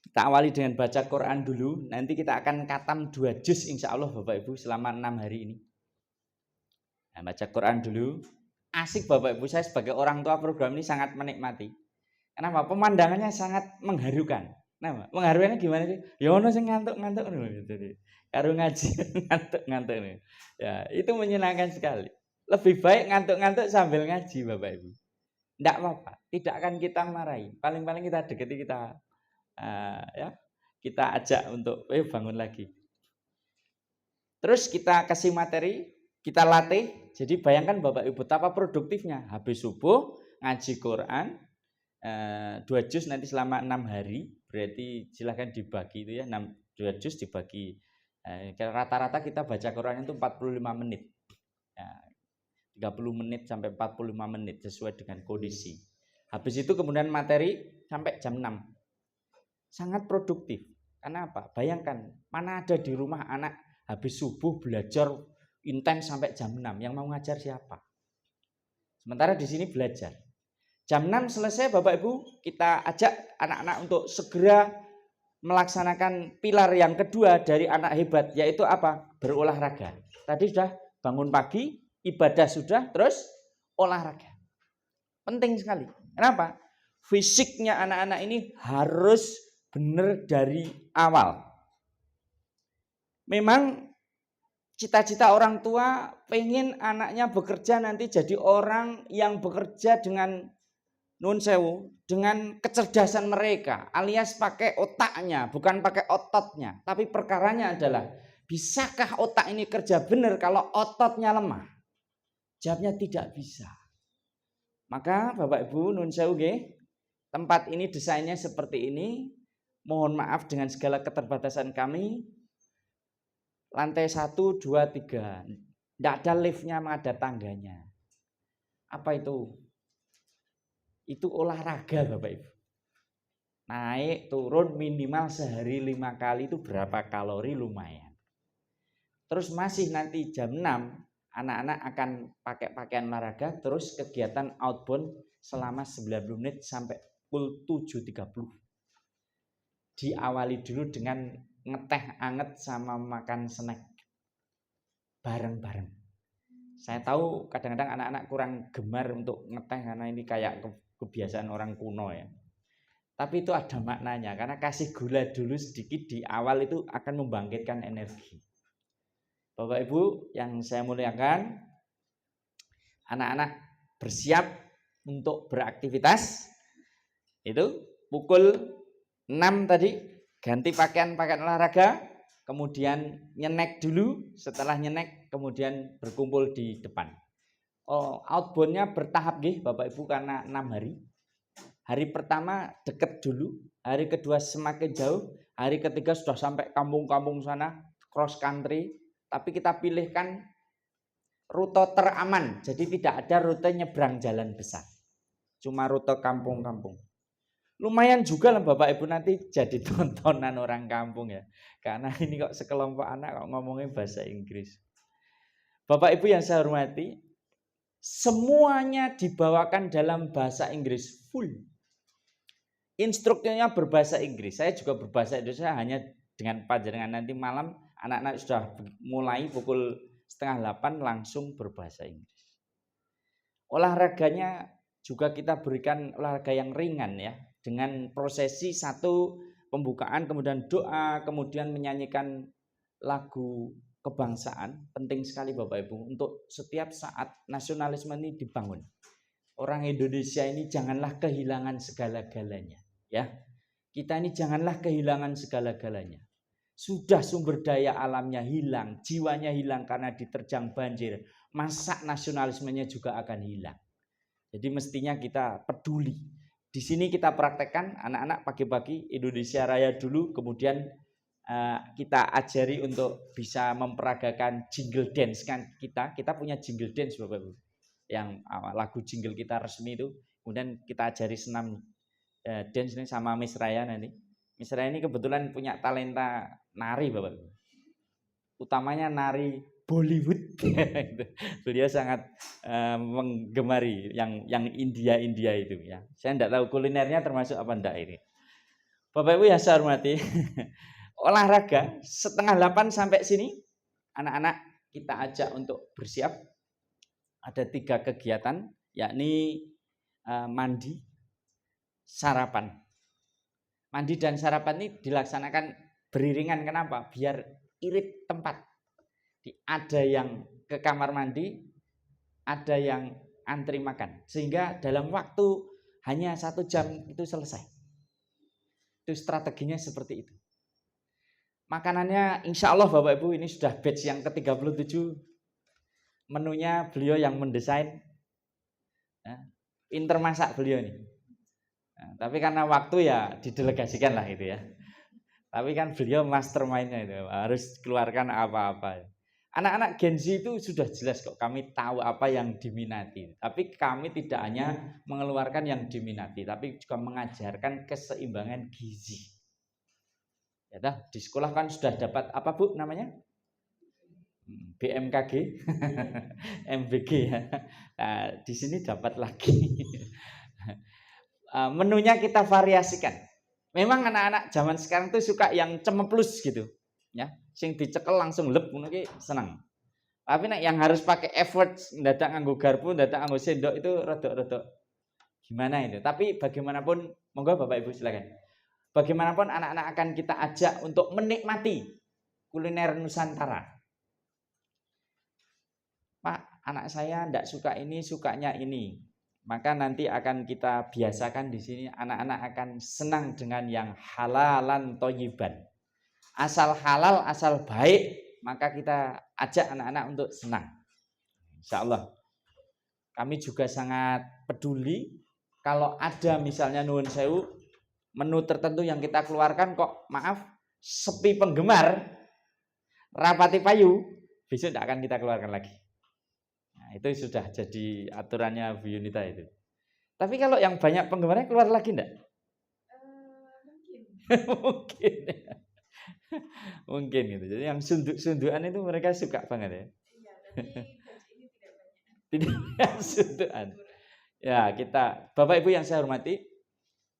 Kita awali dengan baca Quran dulu, nanti kita akan khatam 2 juz insya Allah Bapak Ibu selama 6 hari ini. Nah, baca Quran dulu. Asik Bapak Ibu, saya sebagai orang tua program ini sangat menikmati. Kenapa? Pemandangannya sangat mengharukan. Nah, mengharukannya gimana sih? Ya ono sing ngantuk-ngantuk gitu. Karo ngaji ngantuk-ngantuk nih. Ya, itu menyenangkan sekali. Lebih baik ngantuk-ngantuk sambil ngaji Bapak Ibu. Enggak apa-apa, tidak akan kita marahi. Paling-paling kita deketi, kita kita ajak untuk bangun lagi. Terus kita kasih materi, kita latih. Jadi bayangkan Bapak Ibu betapa produktifnya. Habis subuh ngaji Quran 2 juz nanti selama 6 hari. Berarti silahkan dibagi itu ya, 2 juz dibagi. Rata-rata kita baca Quran itu 45 menit. 30 menit sampai 45 menit sesuai dengan kondisi. Habis itu kemudian materi sampai jam 6. Sangat produktif. Karena apa? Bayangkan, mana ada di rumah anak habis subuh belajar intens sampai jam 6. Yang mau ngajar siapa? Sementara di sini belajar. Jam 6 selesai Bapak Ibu, kita ajak anak-anak untuk segera melaksanakan pilar yang kedua dari anak hebat, yaitu apa? Berolahraga. Tadi sudah bangun pagi, ibadah sudah, terus olahraga. Penting sekali. Kenapa? Fisiknya anak-anak ini harus benar dari awal. Memang cita-cita orang tua pengen anaknya bekerja nanti jadi orang yang bekerja dengan nun sewu, dengan kecerdasan mereka, alias pakai otaknya, bukan pakai ototnya. Tapi perkaranya adalah, bisakah otak ini kerja benar kalau ototnya lemah? Jawabnya tidak bisa. Maka Bapak Ibu nun sewu tempat ini desainnya seperti ini. Mohon maaf dengan segala keterbatasan kami. Lantai 1, 2, 3. Tidak ada liftnya, ada tangganya. Apa itu? Itu olahraga Bapak Ibu. Naik turun minimal sehari 5 kali itu berapa kalori lumayan. Terus masih nanti jam 6 anak-anak akan pakai pakaian olahraga, terus kegiatan outbound selama 90 menit sampai pukul 7.30. Diawali dulu dengan ngeteh anget sama makan snack bareng-bareng. Saya tahu kadang-kadang anak-anak kurang gemar untuk ngeteh karena ini kayak kebiasaan orang kuno ya. Tapi itu ada maknanya, karena kasih gula dulu sedikit di awal itu akan membangkitkan energi. Bapak Ibu yang saya muliakan, anak-anak bersiap untuk beraktivitas. Itu pukul 6 tadi ganti pakaian olahraga, kemudian nyenek dulu, setelah nyenek kemudian berkumpul di depan. Outboundnya bertahap nggih Bapak Ibu karena 6 hari. Hari pertama deket dulu, hari kedua semakin jauh, hari ketiga sudah sampai kampung-kampung sana, cross country, tapi kita pilihkan rute teraman, jadi tidak ada rute nyebrang jalan besar, cuma rute kampung-kampung. Lumayan juga lah Bapak Ibu nanti jadi tontonan orang kampung ya, karena ini kok sekelompok anak kok ngomongin bahasa Inggris. Bapak Ibu yang saya hormati, semuanya dibawakan dalam bahasa Inggris full. Instrukturnya berbahasa Inggris. Saya juga berbahasa Indonesia, hanya dengan panjenengan nanti malam anak-anak sudah mulai pukul 7:30 langsung berbahasa Inggris. Olahraganya juga kita berikan olahraga yang ringan ya, dengan prosesi satu pembukaan, kemudian doa, kemudian menyanyikan lagu kebangsaan. Penting sekali Bapak Ibu untuk setiap saat nasionalisme ini dibangun. Orang Indonesia ini janganlah kehilangan segala-galanya. Ya, kita ini janganlah kehilangan segala-galanya. Sudah sumber daya alamnya hilang, jiwanya hilang karena diterjang banjir, masa nasionalismenya juga akan hilang. Jadi mestinya kita peduli. Di sini kita praktekkan anak-anak pagi-pagi Indonesia Raya dulu, kemudian kita ajari untuk bisa memperagakan jingle dance kan kita punya jingle dance Bapak Ibu. Yang lagu jingle kita resmi itu, kemudian kita ajari senam dance ini sama Miss Raya nanti. Miss Raya ini kebetulan punya talenta nari Bapak Ibu. Utamanya nari Bollywood. Beliau sangat menggemari yang India itu ya. Saya tidak tahu kulinernya termasuk apa enggak ini. Bapak Ibu yang saya hormati, olahraga 7:30 sampai sini anak-anak kita ajak untuk bersiap. Ada 3 kegiatan, yakni mandi, sarapan. Mandi dan sarapan ini dilaksanakan beriringan. Kenapa? Biar irit tempat. Ada yang ke kamar mandi, ada yang antri makan. Sehingga dalam waktu hanya 1 jam itu selesai. Itu strateginya seperti itu. Makanannya insya Allah Bapak Ibu ini sudah batch yang ke-37. Menunya beliau yang mendesain. Pinter masak beliau nih. Nah, tapi karena waktu ya didelegasikan lah itu ya. Tapi kan beliau mastermind-nya itu, harus keluarkan apa-apa. Anak-anak Gen Z itu sudah jelas kok, kami tahu apa yang diminati. Tapi kami tidak hanya mengeluarkan yang diminati, tapi juga mengajarkan keseimbangan gizi. Ya, di sekolah kan sudah dapat apa Bu namanya? BMKG, MBG ya. Nah, di sini dapat lagi. Menunya kita variasikan. Memang anak-anak zaman sekarang tuh suka yang cemeplus gitu, ya. Sing dicekel langsung lep ngono ki seneng. Tapi nek yang harus pakai effort ndadak nganggo garpu, ndadak nganggo sendok itu rodok-rodok gimana itu. Tapi bagaimanapun monggo Bapak Ibu silakan. Bagaimanapun anak-anak akan kita ajak untuk menikmati kuliner Nusantara. Pak, anak saya ndak suka ini, sukanya ini. Maka nanti akan kita biasakan di sini anak-anak akan senang dengan yang halalan thayyiban. Asal halal, asal baik, maka kita ajak anak-anak untuk senang. Insya Allah. Kami juga sangat peduli kalau ada misalnya nuwun sewu menu tertentu yang kita keluarkan kok maaf sepi penggemar, rapati payu, besok tidak akan kita keluarkan lagi. Nah, itu sudah jadi aturannya Bu Yunita itu. Tapi kalau yang banyak penggemarnya keluar lagi enggak? Mungkin. Mungkin gitu. Jadi yang sunduk-sundukan itu mereka suka banget ya. Iya, tapi ini tidak banyak. Tidak sundukan. Ya, kita Bapak Ibu yang saya hormati,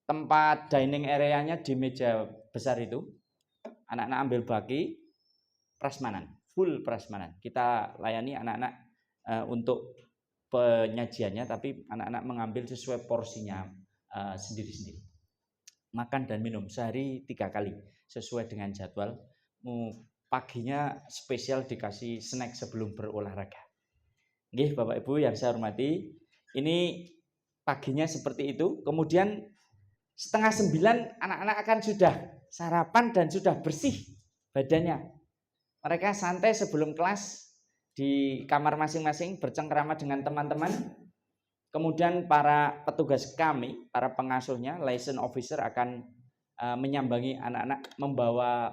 tempat dining area-nya di meja besar itu anak-anak ambil baki prasmanan, full prasmanan. Kita layani anak-anak untuk penyajiannya, tapi anak-anak mengambil sesuai porsinya sendiri-sendiri. makan dan minum sehari 3 kali sesuai dengan jadwal. Paginya spesial dikasih snack sebelum berolahraga. Nggih, Bapak Ibu yang saya hormati, ini paginya seperti itu. Kemudian 8:30 anak-anak akan sudah sarapan dan sudah bersih badannya. Mereka santai sebelum kelas di kamar masing-masing bercengkrama dengan teman-teman. Kemudian para petugas kami, para pengasuhnya, liaison officer akan menyambangi anak-anak membawa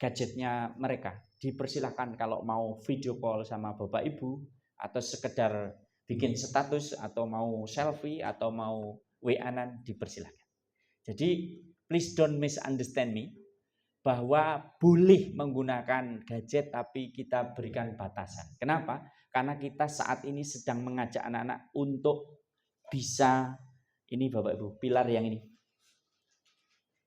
gadgetnya mereka. Dipersilahkan kalau mau video call sama Bapak Ibu atau sekedar bikin status atau mau selfie atau mau WA-an dipersilahkan. Jadi please don't misunderstand me bahwa boleh menggunakan gadget tapi kita berikan batasan. Kenapa? Karena kita saat ini sedang mengajak anak-anak untuk bisa, ini Bapak Ibu, pilar yang ini,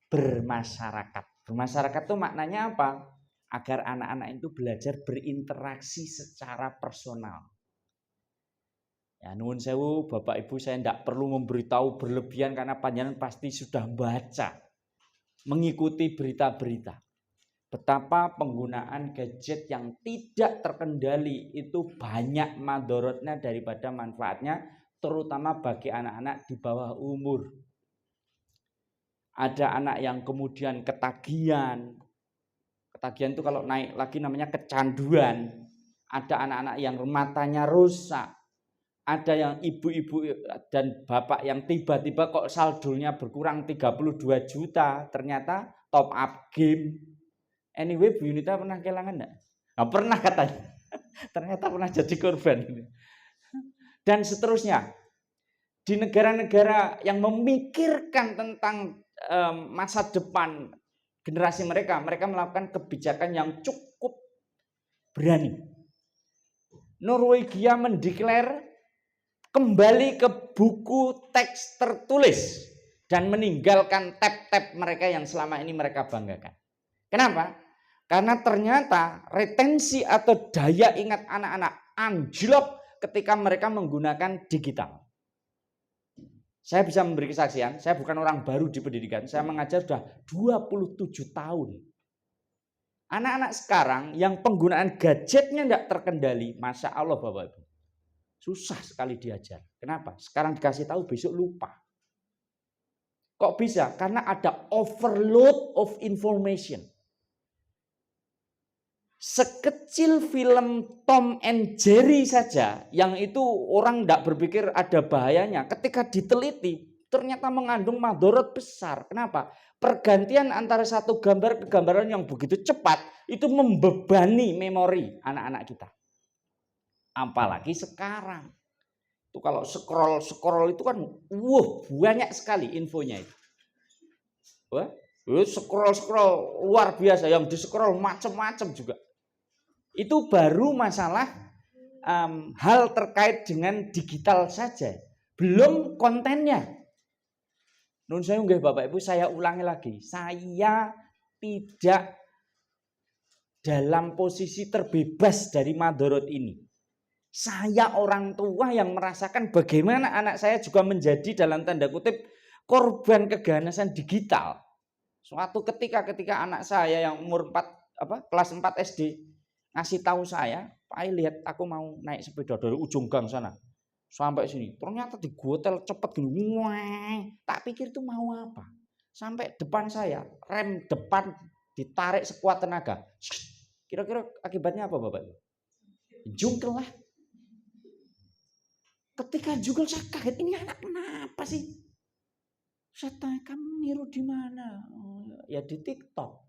bermasyarakat. Bermasyarakat itu maknanya apa? Agar anak-anak itu belajar berinteraksi secara personal. Ya, nuwun sewu Bapak Ibu, saya tidak perlu memberitahu berlebihan karena panjenengan pasti sudah baca, mengikuti berita-berita. Betapa penggunaan gadget yang tidak terkendali itu banyak madorotnya daripada manfaatnya, terutama bagi anak-anak di bawah umur. Ada anak yang kemudian ketagihan. Ketagihan itu kalau naik lagi namanya kecanduan. Ada anak-anak yang matanya rusak. Ada yang ibu-ibu dan bapak yang tiba-tiba kok saldonya berkurang 32 juta. Ternyata top up game. Anyway, Bu Yunita pernah kehilangan enggak? Nah, pernah katanya. Ternyata pernah jadi korban. Dan seterusnya. Di negara-negara yang memikirkan tentang masa depan generasi mereka melakukan kebijakan yang cukup berani. Norwegia mendeklar kembali ke buku teks tertulis dan meninggalkan tab-tab mereka yang selama ini mereka banggakan. Kenapa? Karena ternyata retensi atau daya ingat anak-anak anjlok ketika mereka menggunakan digital. Saya bisa memberi kesaksian, saya bukan orang baru di pendidikan, saya mengajar sudah 27 tahun. Anak-anak sekarang yang penggunaan gadgetnya tidak terkendali, Masya Allah Bapak Ibu, susah sekali diajar. Kenapa? Sekarang dikasih tahu, besok lupa. Kok bisa? Karena ada overload of information. Sekecil film Tom and Jerry saja, yang itu orang tidak berpikir ada bahayanya. Ketika diteliti, ternyata mengandung madorot besar. Kenapa? Pergantian antara satu gambar ke gambaran yang begitu cepat, itu membebani memori anak-anak kita. Apalagi sekarang. Itu kalau scroll itu kan, banyak sekali infonya itu. Wah, scroll luar biasa, yang di scroll macam-macam juga. Itu baru masalah hal terkait dengan digital saja, belum kontennya. Nun saya nggih Bapak Ibu, saya ulangi lagi, saya tidak dalam posisi terbebas dari madorot ini. Saya orang tua yang merasakan bagaimana anak saya juga menjadi dalam tanda kutip korban keganasan digital. Suatu ketika anak saya yang umur kelas 4 SD ngasih tahu saya, Pak, lihat aku mau naik sepeda dari ujung gang sana sampai sini. Ternyata digotel cepet gini. Tak pikir itu mau apa. Sampai depan saya, rem depan ditarik sekuat tenaga. Kira-kira akibatnya apa Bapak? Jungkel lah. Ketika jungkel saya kaget, ini anak kenapa sih? Saya tanya, kamu niru di mana? Oh, ya di TikTok.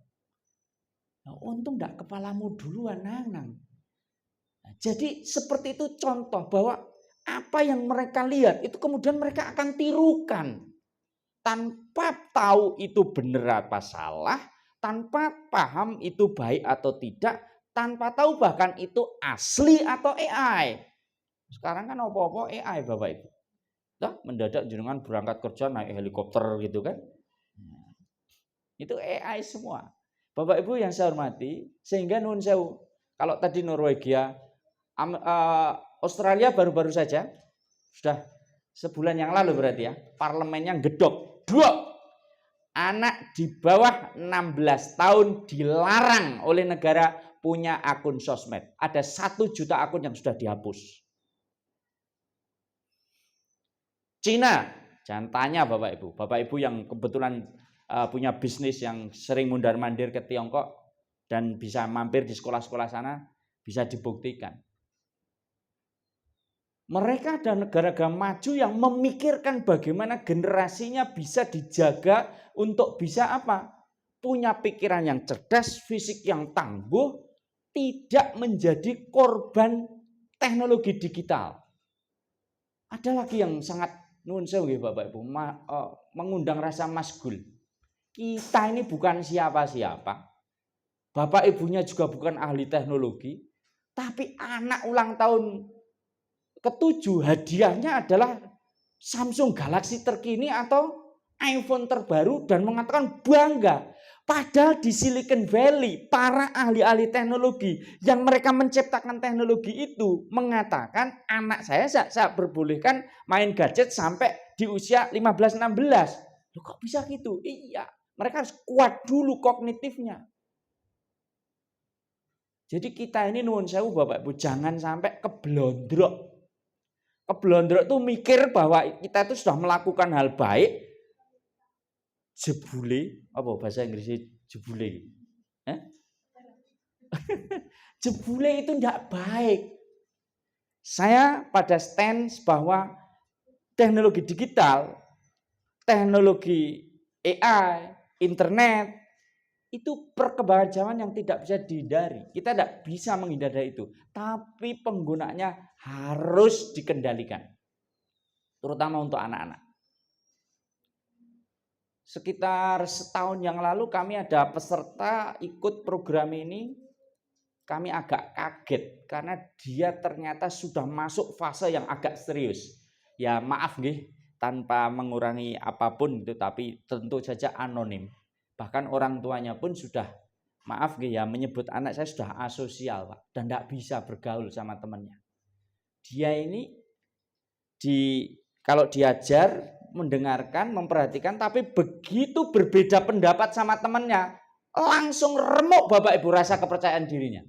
Nah, untung enggak kepalamu duluan, Nang. Nah, jadi seperti itu contoh bahwa apa yang mereka lihat itu kemudian mereka akan tirukan tanpa tahu itu benar apa salah, tanpa paham itu baik atau tidak, tanpa tahu bahkan itu asli atau AI. Sekarang kan apa-apa AI Bapak Ibu. Mendadak jenengan berangkat kerja naik helikopter gitu kan. Itu AI semua. Bapak Ibu yang saya hormati, sehingga nun sewu. Kalau tadi Norwegia, Australia baru-baru saja, sudah sebulan yang lalu berarti ya, parlemennya gedok. anak di bawah 16 tahun dilarang oleh negara punya akun sosmed. Ada 1 juta akun yang sudah dihapus. Cina, jangan tanya Bapak Ibu. Bapak Ibu yang kebetulan punya bisnis yang sering mundar-mandir ke Tiongkok dan bisa mampir di sekolah-sekolah sana, bisa dibuktikan. Mereka ada negara-negara maju yang memikirkan bagaimana generasinya bisa dijaga untuk bisa apa? Punya pikiran yang cerdas, fisik yang tangguh, tidak menjadi korban teknologi digital. Ada lagi yang sangat nuwun sewu Bapak Ibu, mengundang rasa masgul. Kita ini bukan siapa-siapa. Bapak ibunya juga bukan ahli teknologi, tapi anak ulang tahun ke-7 hadiahnya adalah Samsung Galaxy terkini atau iPhone terbaru dan mengatakan bangga. Padahal di Silicon Valley para ahli-ahli teknologi yang mereka menciptakan teknologi itu mengatakan anak saya perbolehkan main gadget sampai di usia 15-16. Loh kok bisa gitu? Iya, mereka harus kuat dulu kognitifnya. Jadi kita ini nuwun sewu Bapak Ibu jangan sampai keblondrok. Keblondrok itu mikir bahwa kita itu sudah melakukan hal baik, jebule, apa bahasa Inggrisnya jebule? Jebule itu tidak baik. Saya pada stance bahwa teknologi digital, teknologi AI, internet, itu perkembangan zaman yang tidak bisa dihindari. Kita tidak bisa menghindari itu. Tapi penggunaannya harus dikendalikan. Terutama untuk anak-anak. Sekitar setahun yang lalu kami ada peserta ikut program ini. Kami agak kaget karena dia ternyata sudah masuk fase yang agak serius. Ya maaf nggih, tanpa mengurangi apapun itu, tapi tentu saja anonim. Bahkan orang tuanya pun sudah, maaf ya, menyebut anak saya sudah asosial Pak, dan tidak bisa bergaul sama temannya. Dia ini kalau diajar, mendengarkan, memperhatikan, tapi begitu berbeda pendapat sama temannya, langsung remuk Bapak Ibu rasa kepercayaan dirinya.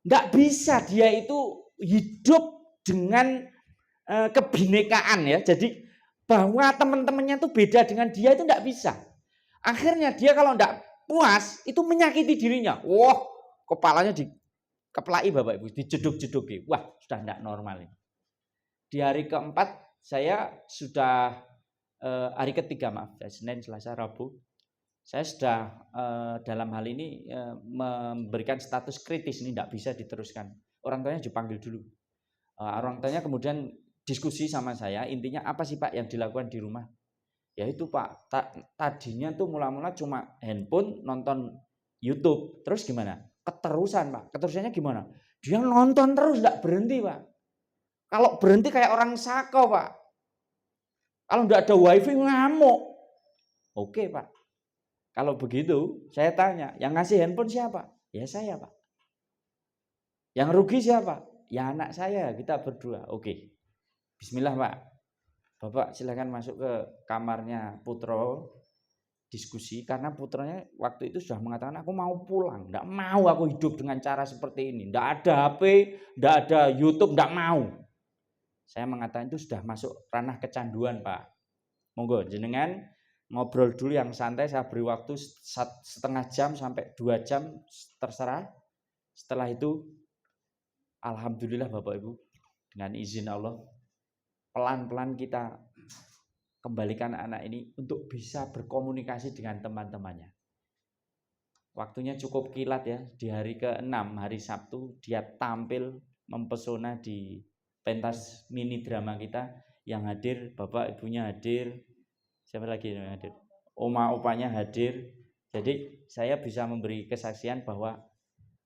Tidak bisa dia itu hidup dengan kebinekaan ya. Jadi bahwa teman-temannya itu beda dengan dia itu tidak bisa. Akhirnya dia kalau tidak puas itu menyakiti dirinya. Wah, kepalanya dikeplai Bapak Ibu, dijeduk-jeduki. Wah, sudah tidak normal ini. Di hari keempat saya sudah hari ketiga maaf, Senin, Selasa, Rabu. Saya sudah dalam hal ini memberikan status kritis, ini tidak bisa diteruskan. Orang tuanya dipanggil dulu. Orang tuanya kemudian diskusi sama saya, intinya apa sih Pak yang dilakukan di rumah? Ya itu Pak, tadinya tuh mula-mula cuma handphone, nonton YouTube, terus gimana? Keterusan Pak, keterusannya gimana? Dia nonton terus, tidak berhenti Pak. Kalau berhenti kayak orang sako Pak. Kalau tidak ada wifi ngamuk. Oke Pak, kalau begitu saya tanya, yang ngasih handphone siapa? Ya saya Pak. Yang rugi siapa? Ya anak saya, kita berdua. Oke, bismillah Pak. Bapak silakan masuk ke kamarnya Putro, diskusi, karena putranya waktu itu sudah mengatakan aku mau pulang, tidak mau aku hidup dengan cara seperti ini, tidak ada HP, tidak ada YouTube, tidak mau. Saya mengatakan itu sudah masuk ranah kecanduan Pak. Monggo jenengan ngobrol dulu yang santai, saya beri waktu setengah jam sampai 2 jam terserah. Setelah itu alhamdulillah Bapak Ibu, dengan izin Allah pelan-pelan kita kembalikan anak ini untuk bisa berkomunikasi dengan teman-temannya. Waktunya cukup kilat ya, di hari ke-6, hari Sabtu, dia tampil mempesona di pentas mini drama kita. Yang hadir, bapak ibunya hadir, siapa lagi yang hadir? Oma opanya hadir. Jadi saya bisa memberi kesaksian bahwa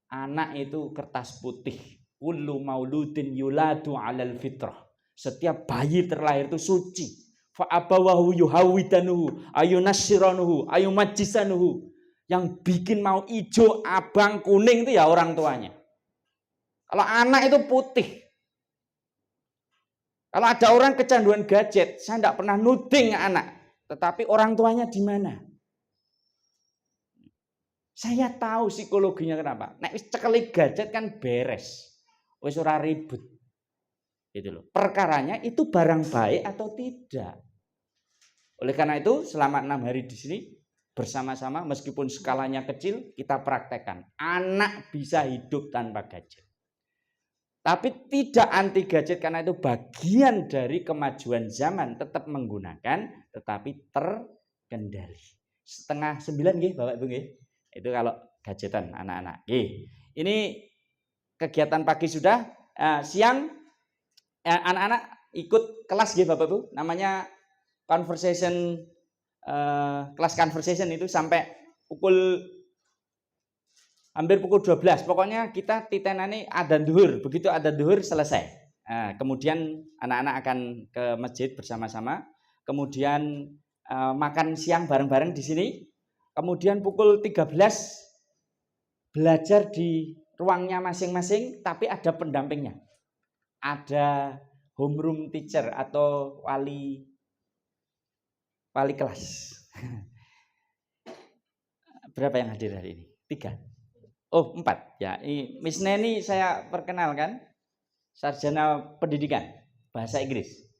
anak itu kertas putih. Kullu mauludin yuladu 'alal fitrah. Setiap bayi terlahir itu suci. Fa abawahu yuhawidanuhu ayunasyiranuhu ayumajjisanuhu. Yang bikin mau hijau, abang, kuning itu ya orang tuanya. Kalau anak itu putih. Kalau ada orang kecanduan gadget, saya tidak pernah nuding anak. tetapi orang tuanya di mana? Saya tahu psikologinya kenapa. Nek wis cekeli gadget kan beres. Wis ora ribut. Gitu loh. Perkaranya itu barang baik atau tidak. Oleh karena itu selama 6 hari di sini bersama-sama meskipun skalanya kecil kita praktekkan. Anak bisa hidup tanpa gadget. Tapi tidak anti gadget karena itu bagian dari kemajuan zaman, tetap menggunakan tetapi terkendali. 8:30 nggih Bapak Ibu nggih. Itu kalau gadgetan anak-anak. Ini kegiatan pagi sudah, siang anak-anak ikut kelas nggih Bapak Ibu, namanya conversation, kelas conversation itu sampai hampir pukul 12. Pokoknya kita titenane adzan zuhur. Begitu adzan zuhur selesai. Nah, kemudian anak-anak akan ke masjid bersama-sama. Kemudian makan siang bareng-bareng di sini. Kemudian pukul 13 belajar di ruangnya masing-masing, tapi ada pendampingnya. Ada homeroom teacher atau wali kelas. Berapa yang hadir hari ini? 3. Oh, 4. Ya, Miss Neni saya perkenalkan, sarjana pendidikan bahasa Inggris.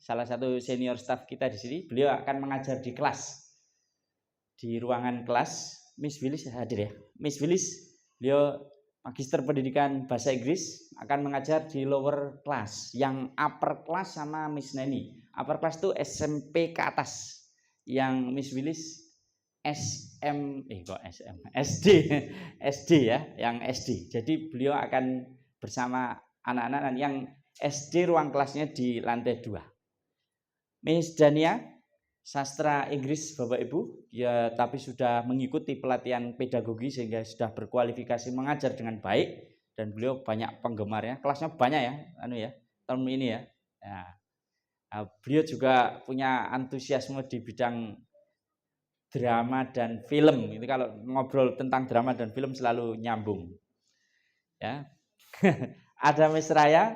Salah satu senior staff kita di sini. Beliau akan mengajar di kelas. Di ruangan kelas. Miss Willis hadir ya. Miss Willis, beliau magister pendidikan bahasa Inggris, akan mengajar di lower class. Yang upper class sama Miss Neni. Upper class itu SMP ke atas. Yang Miss Willis SD ya, yang SD. Jadi beliau akan bersama anak-anak dan yang SD ruang kelasnya di lantai 2. Miss Dania, sastra Inggris Bapak Ibu, ya tapi sudah mengikuti pelatihan pedagogi sehingga sudah berkualifikasi mengajar dengan baik dan beliau banyak penggemarnya. Kelasnya banyak ya, tahun ini ya. Beliau juga punya antusiasme di bidang drama dan film. Itu kalau ngobrol tentang drama dan film selalu nyambung. Ya. Ada Miss Raya.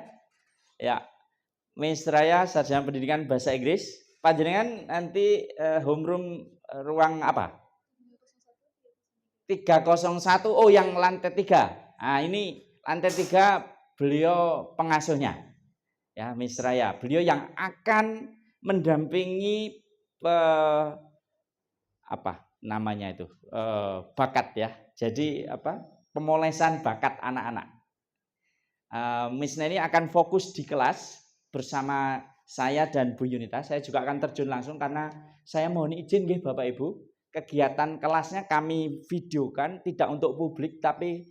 Ya. Miss Raya sarjana pendidikan bahasa Inggris. Panjenengan nanti homeroom ruang apa? 301. Oh, yang lantai 3. Nah, ini lantai 3 beliau pengasuhnya. Ya, Miss Raya. Beliau yang akan mendampingi bakat ya. Jadi pemolesan bakat anak-anak. Miss Neni akan fokus di kelas bersama saya dan Bu Yunita. Saya juga akan terjun langsung karena saya mohon izin nggih Bapak Ibu, kegiatan kelasnya kami videokan tidak untuk publik tapi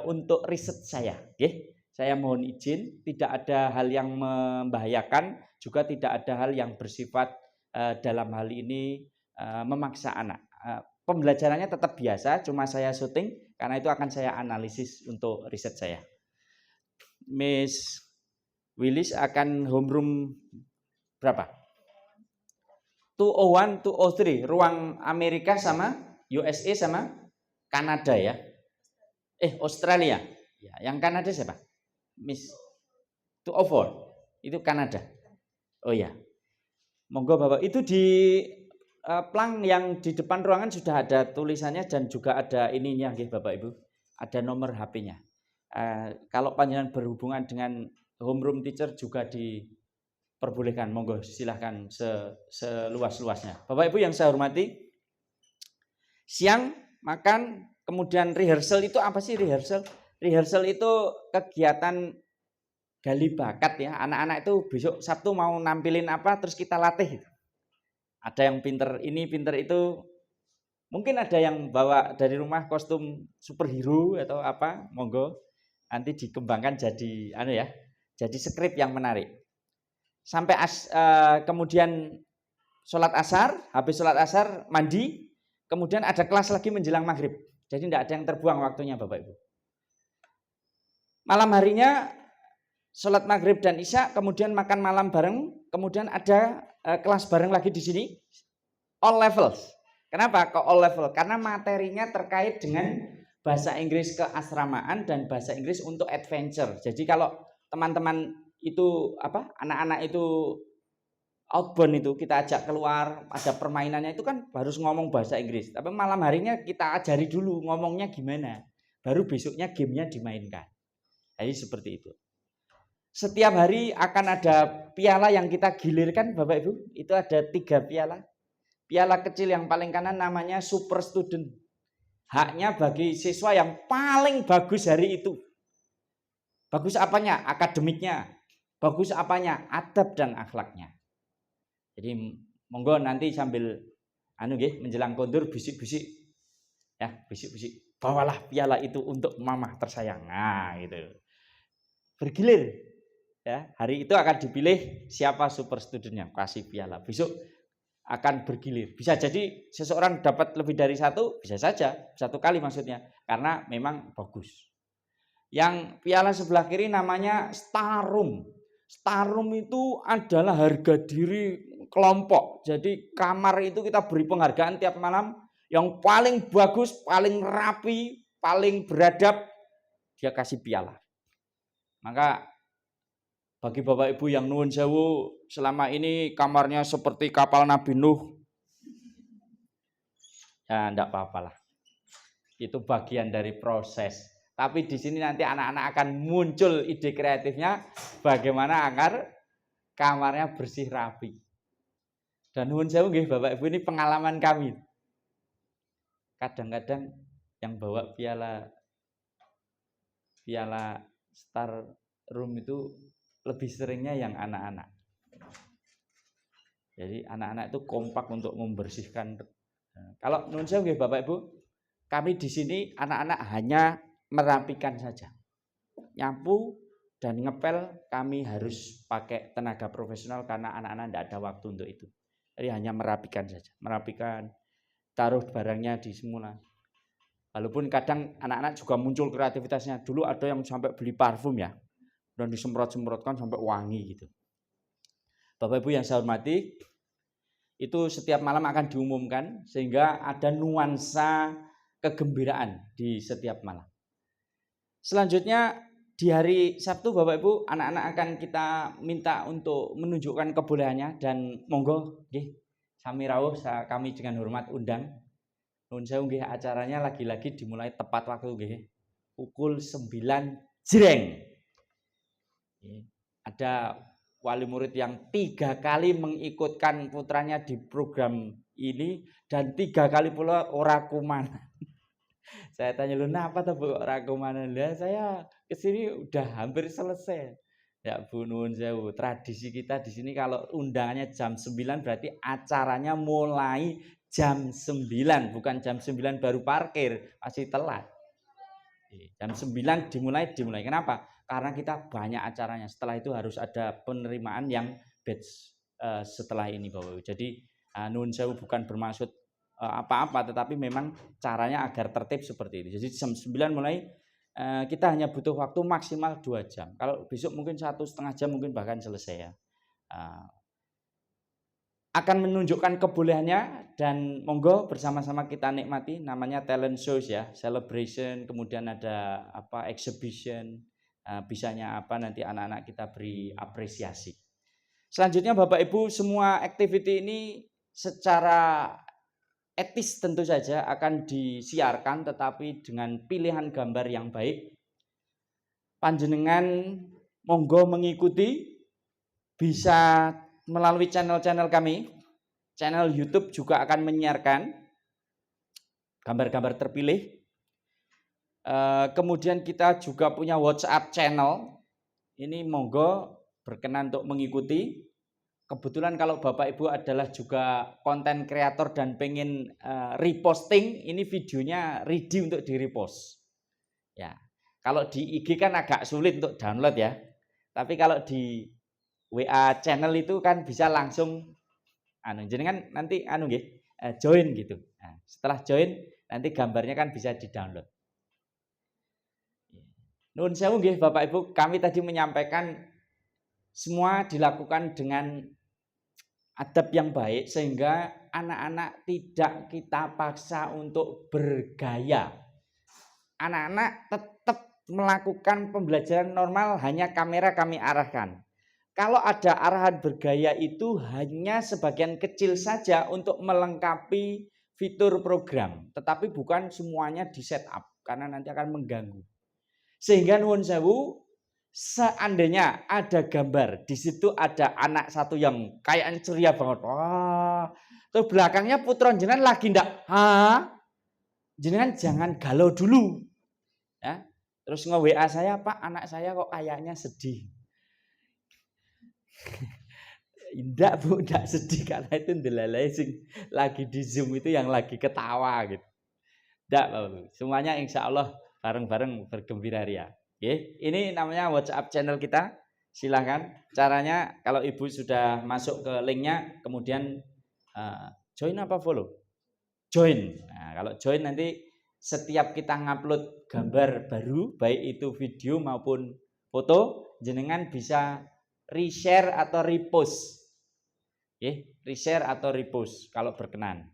untuk riset saya, nggih. Saya mohon izin, tidak ada hal yang membahayakan, juga tidak ada hal yang bersifat dalam hal ini memaksa anak. Pembelajarannya tetap biasa, cuma saya syuting karena itu akan saya analisis untuk riset saya. Miss Willis akan homeroom berapa? 201, 203, ruang Amerika sama USA sama Kanada ya. Australia. Ya, yang Kanada siapa? Miss 204. Itu Kanada. Oh ya. Monggo Bapak, itu di plang yang di depan ruangan sudah ada tulisannya dan juga ada ininya nggih Bapak Ibu. Ada nomor HP-nya. Kalau panjenengan berhubungan dengan homeroom teacher juga diperbolehkan. Monggo silahkan seluas-luasnya. Bapak Ibu yang saya hormati, siang makan, kemudian rehearsal itu apa sih rehearsal? Rehearsal itu kegiatan gali bakat ya. Anak-anak itu besok Sabtu mau nampilin apa terus kita latih. Ada yang pinter ini, pinter itu. Mungkin ada yang bawa dari rumah kostum superhero atau apa, monggo. Nanti dikembangkan jadi jadi skrip yang menarik. Sampai kemudian sholat asar, habis sholat asar mandi, kemudian ada kelas lagi menjelang maghrib. Jadi tidak ada yang terbuang waktunya Bapak Ibu. Malam harinya sholat maghrib dan isya, kemudian makan malam bareng, kemudian ada kelas bareng lagi di sini, all levels. Kenapa kok all level? Karena materinya terkait dengan bahasa Inggris keasramaan dan bahasa Inggris untuk adventure. Jadi kalau teman-teman itu anak-anak itu outbound itu kita ajak keluar, ada permainannya itu kan harus ngomong bahasa Inggris. Tapi malam harinya kita ajari dulu ngomongnya gimana. Baru besoknya gamenya dimainkan. Jadi seperti itu. Setiap hari akan ada piala yang kita gilirkan Bapak Ibu. Itu ada 3 piala. Piala kecil yang paling kanan namanya Super Student. Haknya bagi siswa yang paling bagus hari itu. Bagus apanya? Akademiknya. Bagus apanya? Adab dan akhlaknya. Jadi monggo nanti sambil menjelang kondur bisik-bisik. Ya, bisik-bisik. Bawalah piala itu untuk mama tersayang. Nah, gitu. Bergilir. Ya, hari itu akan dipilih siapa super studentnya, kasih piala. Besok akan bergilir. Bisa jadi seseorang dapat lebih dari 1, bisa saja 1 kali maksudnya, karena memang bagus. Yang piala sebelah kiri namanya Starum. Starum itu adalah harga diri kelompok. Jadi kamar itu kita beri penghargaan tiap malam. Yang paling bagus, paling rapi, paling beradab, dia kasih piala. Maka bagi Bapak Ibu yang nuwun sewu, selama ini kamarnya seperti kapal Nabi Nuh, ya enggak apa-apalah. Itu bagian dari proses. Tapi di sini nanti anak-anak akan muncul ide kreatifnya bagaimana agar kamarnya bersih rapi. Dan nuwun sewu nggih Bapak Ibu, ini pengalaman kami. Kadang-kadang yang bawa piala Star Room itu lebih seringnya yang anak-anak. Jadi anak-anak itu kompak untuk membersihkan. Kalau nuwun sewu nggih Bapak Ibu, kami di sini anak-anak hanya merapikan saja. Nyapu dan ngepel kami harus pakai tenaga profesional karena anak-anak tidak ada waktu untuk itu. Jadi hanya merapikan saja, merapikan, taruh barangnya di semula. Walaupun kadang anak-anak juga muncul kreativitasnya. Dulu ada yang sampai beli parfum ya, dan disemprot-semprotkan sampai wangi gitu. Bapak Ibu yang saya hormati, itu setiap malam akan diumumkan sehingga ada nuansa kegembiraan di setiap malam. Selanjutnya di hari Sabtu Bapak Ibu, anak-anak akan kita minta untuk menunjukkan kebolehannya dan monggo nggih sami rawuh kami dengan hormat undang. Nuwun sewu nggih, acaranya lagi-lagi dimulai tepat waktu nggih. Pukul 9 jreng. Ada wali murid yang 3 kali mengikutkan putranya di program ini dan 3 kali pula ora kumanan. Saya tanya, lu kenapa tuh Bu ora kumanan? Lah saya kesini udah hampir selesai. Ya Bu, nuwun sewu. Tradisi kita di sini kalau undangannya jam 9 berarti acaranya mulai jam 9, bukan jam 9 baru parkir, masih telat. Jam 9 dimulai. Kenapa? Karena kita banyak acaranya. Setelah itu harus ada penerimaan yang batch setelah ini Bapak. Jadi nuwun sewu bukan bermaksud apa-apa, tetapi memang caranya agar tertib seperti ini. Jadi jam 9 mulai kita hanya butuh waktu maksimal 2 jam. Kalau besok mungkin 1,5 jam mungkin bahkan selesai ya. Akan menunjukkan kebolehannya dan monggo bersama-sama kita nikmati, namanya talent shows ya, celebration, kemudian ada exhibition, bisanya apa nanti anak-anak kita beri apresiasi. Selanjutnya Bapak Ibu, semua activity ini secara etis tentu saja akan disiarkan tetapi dengan pilihan gambar yang baik. Panjenengan monggo mengikuti, bisa melalui channel-channel kami. Channel YouTube juga akan menyiarkan gambar-gambar terpilih. Kemudian kita juga punya WhatsApp channel. Ini monggo berkenan untuk mengikuti. Kebetulan kalau Bapak Ibu adalah juga konten kreator dan pengen reposting, ini videonya ready untuk di-repost. Ya. Kalau di IG kan agak sulit untuk download ya. Tapi kalau di WA channel itu kan bisa langsung jenengan nanti join gitu. Nah, setelah join nanti gambarnya kan bisa di-download. Nuwun sewu nggih Bapak Ibu, kami tadi menyampaikan semua dilakukan dengan adab yang baik sehingga anak-anak tidak kita paksa untuk bergaya. Anak-anak tetap melakukan pembelajaran normal, hanya kamera kami arahkan. kalau ada arahan bergaya itu hanya sebagian kecil saja untuk melengkapi fitur program, tetapi bukan semuanya di setup karena nanti akan mengganggu. Sehingga nuwun sewu, seandainya ada gambar di situ ada anak satu yang kayaknya ceria banget, wah, terus belakangnya putra jenengan lagi ndak, jenengan jangan galau dulu, ya. Terus nge-WA saya, Pak, anak saya kok kayaknya sedih. Ndak Bu, ndak sedih karena itu ndelalai sing lagi di Zoom itu yang lagi ketawa gitu. Ndak, Pak Bu. Semuanya insya Allah bareng-bareng bergembira ria. Oke, ini namanya WhatsApp channel kita. Silahkan. Caranya kalau Ibu sudah masuk ke linknya, kemudian join apa follow? Join. Nah, kalau join nanti setiap kita ngupload gambar baru, baik itu video maupun foto, jenengan bisa reshare atau repost. Reshare atau repost kalau berkenan.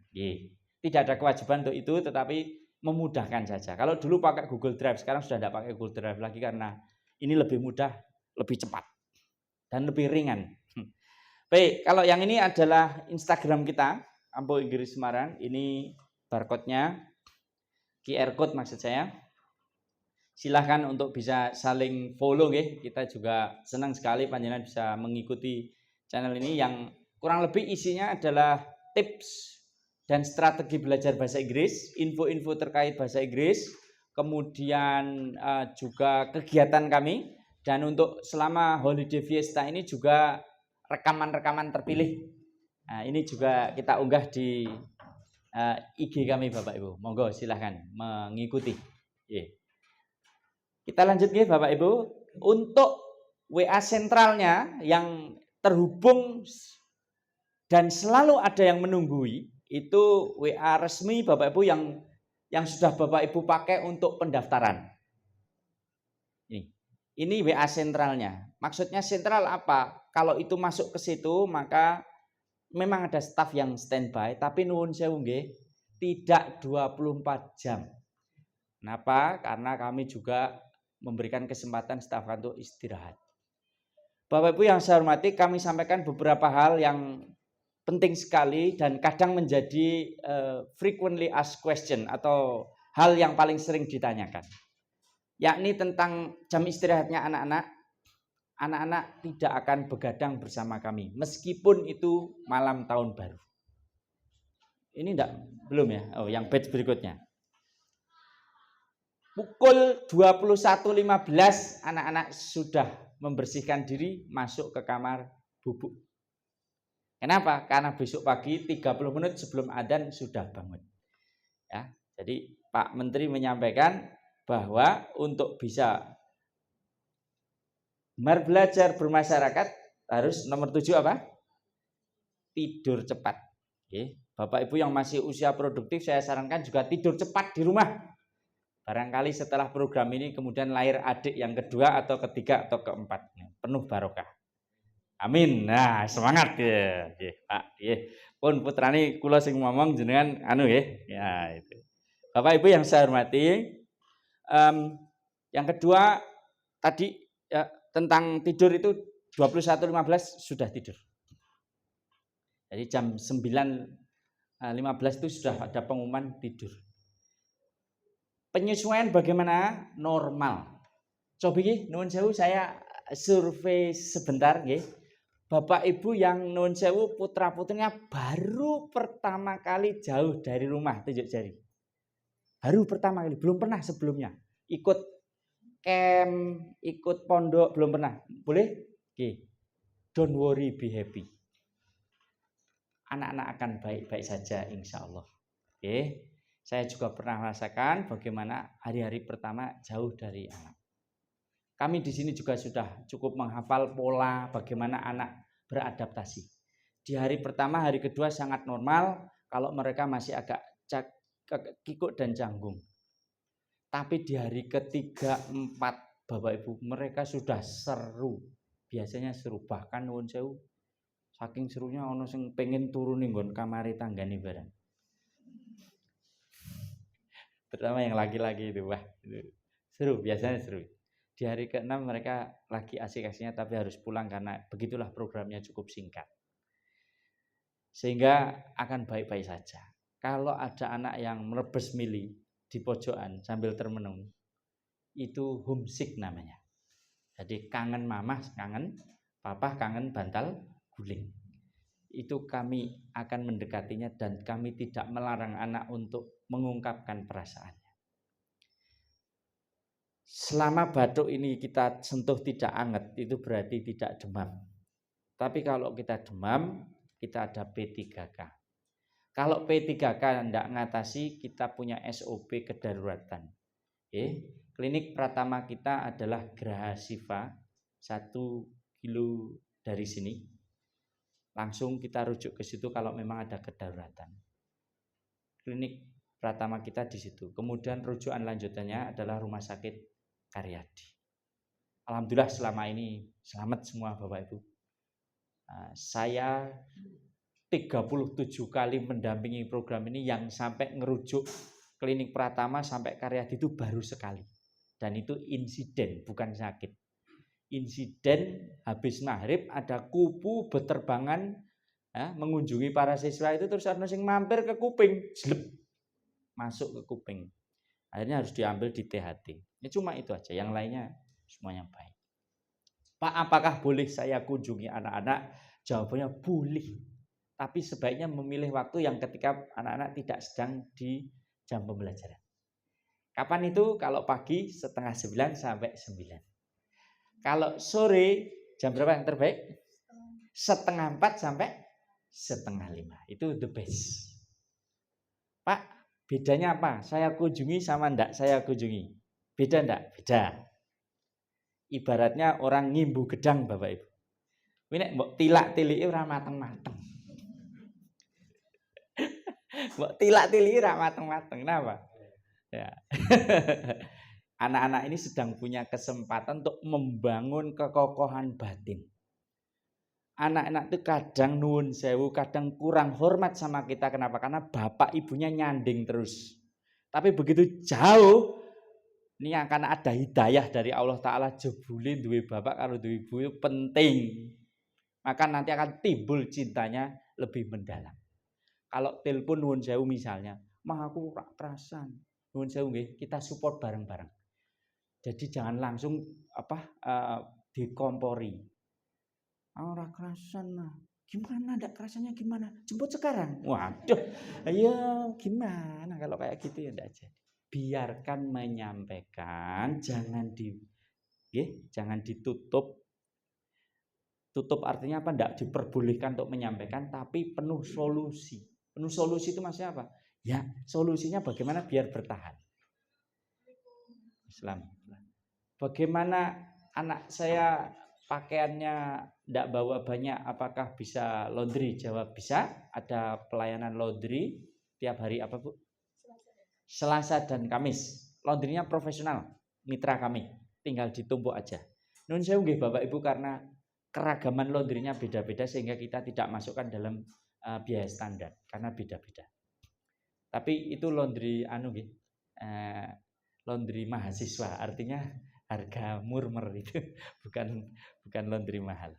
Tidak ada kewajiban untuk itu, tetapi memudahkan saja. Kalau dulu pakai Google Drive, sekarang sudah tidak pakai Google Drive lagi karena ini lebih mudah, lebih cepat, dan lebih ringan. Baik, kalau yang ini adalah Instagram kita, Ampuh Inggris Semarang. Ini barcode-nya, QR code maksud saya. Silahkan untuk bisa saling follow, kita juga senang sekali panjenengan bisa mengikuti channel ini yang kurang lebih isinya adalah tips dan strategi belajar bahasa Inggris, info-info terkait bahasa Inggris, kemudian juga kegiatan kami, dan untuk selama holiday fiesta ini juga rekaman-rekaman terpilih. Nah, ini juga kita unggah di IG kami Bapak Ibu. Monggo silahkan mengikuti. Kita lanjut Bapak Ibu. Untuk WA sentralnya yang terhubung dan selalu ada yang menunggui, itu WA resmi Bapak Ibu yang sudah Bapak Ibu pakai untuk pendaftaran. Ini WA sentralnya. Maksudnya sentral apa? Kalau itu masuk ke situ, maka memang ada staf yang standby, tapi nuwun sewu nggih, tidak 24 jam. Kenapa? Karena kami juga memberikan kesempatan staf untuk istirahat. Bapak Ibu yang saya hormati, kami sampaikan beberapa hal yang penting sekali dan kadang menjadi frequently asked question atau hal yang paling sering ditanyakan. Yakni tentang jam istirahatnya anak-anak. Anak-anak tidak akan begadang bersama kami meskipun itu malam tahun baru. Ini belum ya? Oh, yang batch berikutnya. Pukul 21.15 anak-anak sudah membersihkan diri masuk ke kamar bubuk. Kenapa? Karena besok pagi 30 menit sebelum adzan sudah bangun. Ya, jadi Pak Menteri menyampaikan bahwa untuk bisa belajar bermasyarakat harus nomor 7 apa? Tidur cepat. Oke. Bapak Ibu yang masih usia produktif saya sarankan juga tidur cepat di rumah. Barangkali setelah program ini kemudian lahir adik yang kedua atau ketiga atau keempat. Penuh barokah. Amin. Nah, semangat ya. Pak, pun putrani kula sing ngomong jenengan ya itu. Bapak Ibu yang saya hormati, yang kedua tadi ya, tentang tidur itu 21.15 sudah tidur. Jadi jam 9.15 itu sudah ada pengumuman tidur. Penyesuaian bagaimana? Normal. Coba nuwun sewu saya survei sebentar Bapak Ibu yang nuwun sewu putra-putrinya baru pertama kali jauh dari rumah tunjuk jari. Baru pertama kali, belum pernah sebelumnya. Ikut camp, ikut pondok belum pernah. Boleh? Don't worry, be happy. Anak-anak akan baik-baik saja insya Allah. Saya juga pernah merasakan bagaimana hari-hari pertama jauh dari anak. Kami di sini juga sudah cukup menghafal pola bagaimana anak beradaptasi. Di hari pertama, hari kedua sangat normal kalau mereka masih agak kikuk dan canggung. Tapi di hari ketiga, 4, Bapak Ibu, mereka sudah seru. Biasanya seru, bahkan nuwun sewu saking serunya ono sing pengen turun ning nggon kamare tanggane barang. Terutama yang laki-laki itu, wah, itu seru, biasanya seru. Di hari ke-6 mereka lagi asik-asiknya tapi harus pulang karena begitulah programnya cukup singkat. Sehingga akan baik-baik saja. Kalau ada anak yang merebes mili di pojokan sambil termenung, itu homesick namanya. Jadi kangen mamah, kangen papa, kangen bantal guling. Itu kami akan mendekatinya dan kami tidak melarang anak untuk mengungkapkan perasaannya. Selama batuk ini kita sentuh tidak anget, itu berarti tidak demam. Tapi kalau kita demam, kita ada P3K. Kalau P3K tidak ngatasi, kita punya SOP kedaruratan. Klinik pertama kita adalah Geraha Siva, 1 kilo dari sini. Langsung kita rujuk ke situ kalau memang ada kedaruratan. Klinik pertama kita di situ. Kemudian rujukan lanjutannya adalah Rumah Sakit Karyadi. Alhamdulillah selama ini selamat semua Bapak Ibu. Saya 37 kali mendampingi program ini, yang sampai ngerujuk klinik Pratama sampai Karyadi itu baru sekali. Dan itu insiden, bukan sakit. Insiden habis maghrib ada kupu beterbangan mengunjungi para siswa itu, terus ada yang mampir ke kuping, jelep, masuk ke kuping. Akhirnya harus diambil di THT. Ya cuma itu aja, yang lainnya semuanya baik. Pak, apakah boleh saya kunjungi anak-anak? Jawabannya boleh. Tapi sebaiknya memilih waktu yang ketika anak-anak tidak sedang di jam pembelajaran. Kapan itu? Kalau pagi 8:30 sampai 9. Kalau sore jam berapa yang terbaik? 4:30 sampai 4:30. Itu the best. Pak, bedanya apa? Saya kunjungi sama ndak saya kunjungi? Beda ndak? Beda. Ibaratnya orang ngimbu gedang Bapak Ibu. Ini mbok tilak-tiliki ora mateng-mateng. Mbok tilak-tiliki ora mateng-mateng. Kenapa? Ya. Anak-anak ini sedang punya kesempatan untuk membangun kekokohan batin. Anak-anak itu kadang nuwun sewu, kadang kurang hormat sama kita. Kenapa? Karena bapak ibunya nyanding terus. Tapi begitu jauh, ini akan ada hidayah dari Allah Ta'ala. Jebule duwe bapak karo duwe ibu itu penting. Maka nanti akan timbul cintanya lebih mendalam. Kalau telepon nuwun sewu misalnya, mah aku rak kerasan. Nuwun sewu nggih, kita support bareng-bareng. Jadi jangan langsung dikompori. Ora kerasan mah. Gimana ndak kerasannya gimana? Jemput sekarang. Waduh. Ayo gimana kalau kayak gitu ya ndak jadi. Biarkan menyampaikan, jangan ditutup. Tutup artinya apa? Ndak diperbolehkan untuk menyampaikan, tapi penuh solusi. Penuh solusi itu maksudnya apa? Ya, solusinya bagaimana biar bertahan. Islam. Bagaimana anak saya pakaiannya tidak bawa banyak, apakah bisa laundry? Jawab bisa. Ada pelayanan laundry tiap hari apa Bu? Selasa dan Kamis. Laundrynya profesional, mitra kami. Tinggal ditumpuk aja. Nun sewu nggih Bapak Ibu, karena keragaman laundrynya beda-beda sehingga kita tidak masukkan dalam biaya standar karena beda-beda. Tapi itu laundry laundry mahasiswa, artinya harga murmer itu, bukan laundry mahal.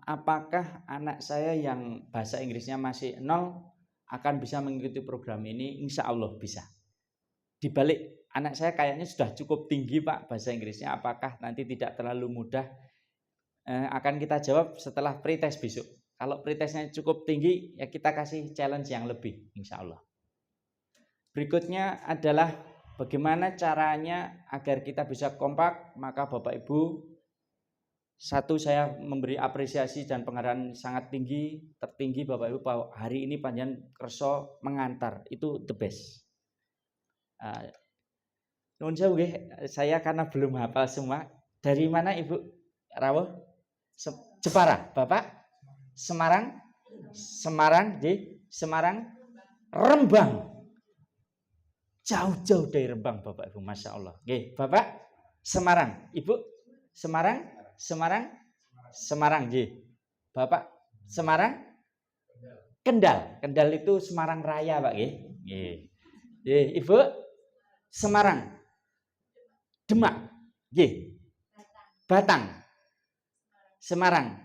Apakah anak saya yang bahasa Inggrisnya masih 0 akan bisa mengikuti program ini? Insya Allah bisa. Di balik anak saya kayaknya sudah cukup tinggi Pak bahasa Inggrisnya, apakah nanti tidak terlalu mudah? Akan kita jawab setelah pretest besok. Kalau pretestnya cukup tinggi, ya kita kasih challenge yang lebih, insya Allah. Berikutnya adalah bagaimana caranya agar kita bisa kompak. Maka Bapak Ibu, satu, saya memberi apresiasi dan penghargaan sangat tinggi, tertinggi Bapak Ibu, bahwa hari ini panjenengan kerso mengantar, itu the best. Nuwun sewu nggih, saya karena belum hafal semua. Dari mana Ibu Rawuh? Jepara, Bapak? Semarang, Rembang. Jauh-jauh dari Rembang Bapak Ibu, Masya Allah. Oke, Bapak Semarang, Ibu Semarang, Oke. Bapak Semarang, Kendal itu Semarang Raya Pak. Oke. Ibu Semarang, Demak, nggih. Batang, Semarang,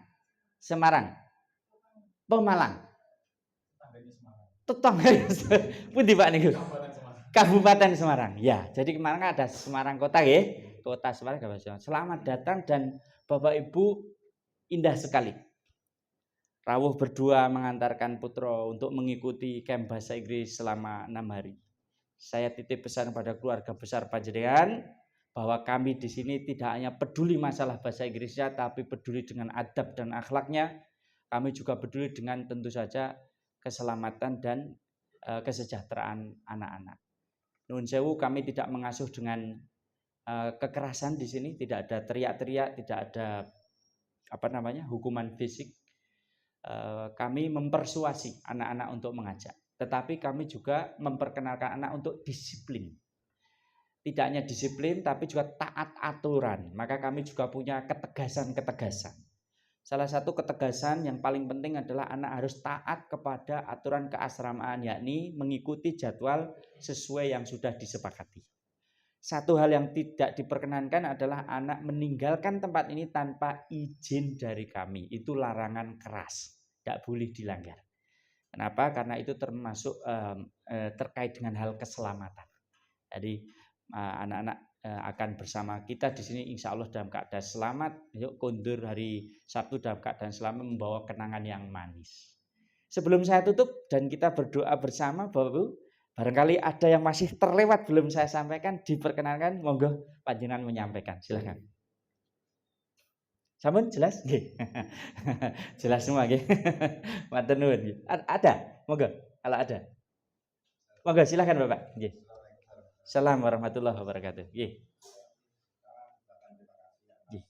Pemalang. Tetangga pundi Pak niku? Kabupaten Semarang. Ya, jadi kemarin kan ada Semarang kota nggih. Kota Semarang Kabupaten Semarang. Selamat datang dan Bapak Ibu indah sekali. Rawuh berdua mengantarkan putra untuk mengikuti camp bahasa Inggris selama 6 hari. Saya titip pesan pada keluarga besar panjenengan bahwa kami di sini tidak hanya peduli masalah bahasa Inggrisnya, tapi peduli dengan adab dan akhlaknya. Kami juga peduli dengan tentu saja keselamatan dan kesejahteraan anak-anak. Nuwun sewu, kami tidak mengasuh dengan kekerasan di sini, tidak ada teriak-teriak, tidak ada hukuman fisik. Kami mempersuasi anak-anak untuk mengajak, tetapi kami juga memperkenalkan anak untuk disiplin. Tidak hanya disiplin, tapi juga taat aturan. Maka kami juga punya ketegasan-ketegasan. Salah satu ketegasan yang paling penting adalah anak harus taat kepada aturan keasramaan, yakni mengikuti jadwal sesuai yang sudah disepakati. Satu hal yang tidak diperkenankan adalah anak meninggalkan tempat ini tanpa izin dari kami. Itu larangan keras, tidak boleh dilanggar. Kenapa? Karena itu termasuk terkait dengan hal keselamatan. Jadi anak-anak akan bersama kita di sini insya Allah dalam keadaan selamat. Yuk kondur hari Sabtu dalam keadaan selamat, membawa kenangan yang manis. Sebelum saya tutup dan kita berdoa bersama, Bapak Ibu, barangkali ada yang masih terlewat belum saya sampaikan, diperkenalkan, monggo panjenengan menyampaikan. Silakan. Sampun jelas? Nggih. Jelas semua nggih. Matur nuwun. Ada? Monggo kalau ada. Monggo silakan Bapak. Nggih. Assalamualaikum warahmatullahi wabarakatuh. Nggih. Nggih.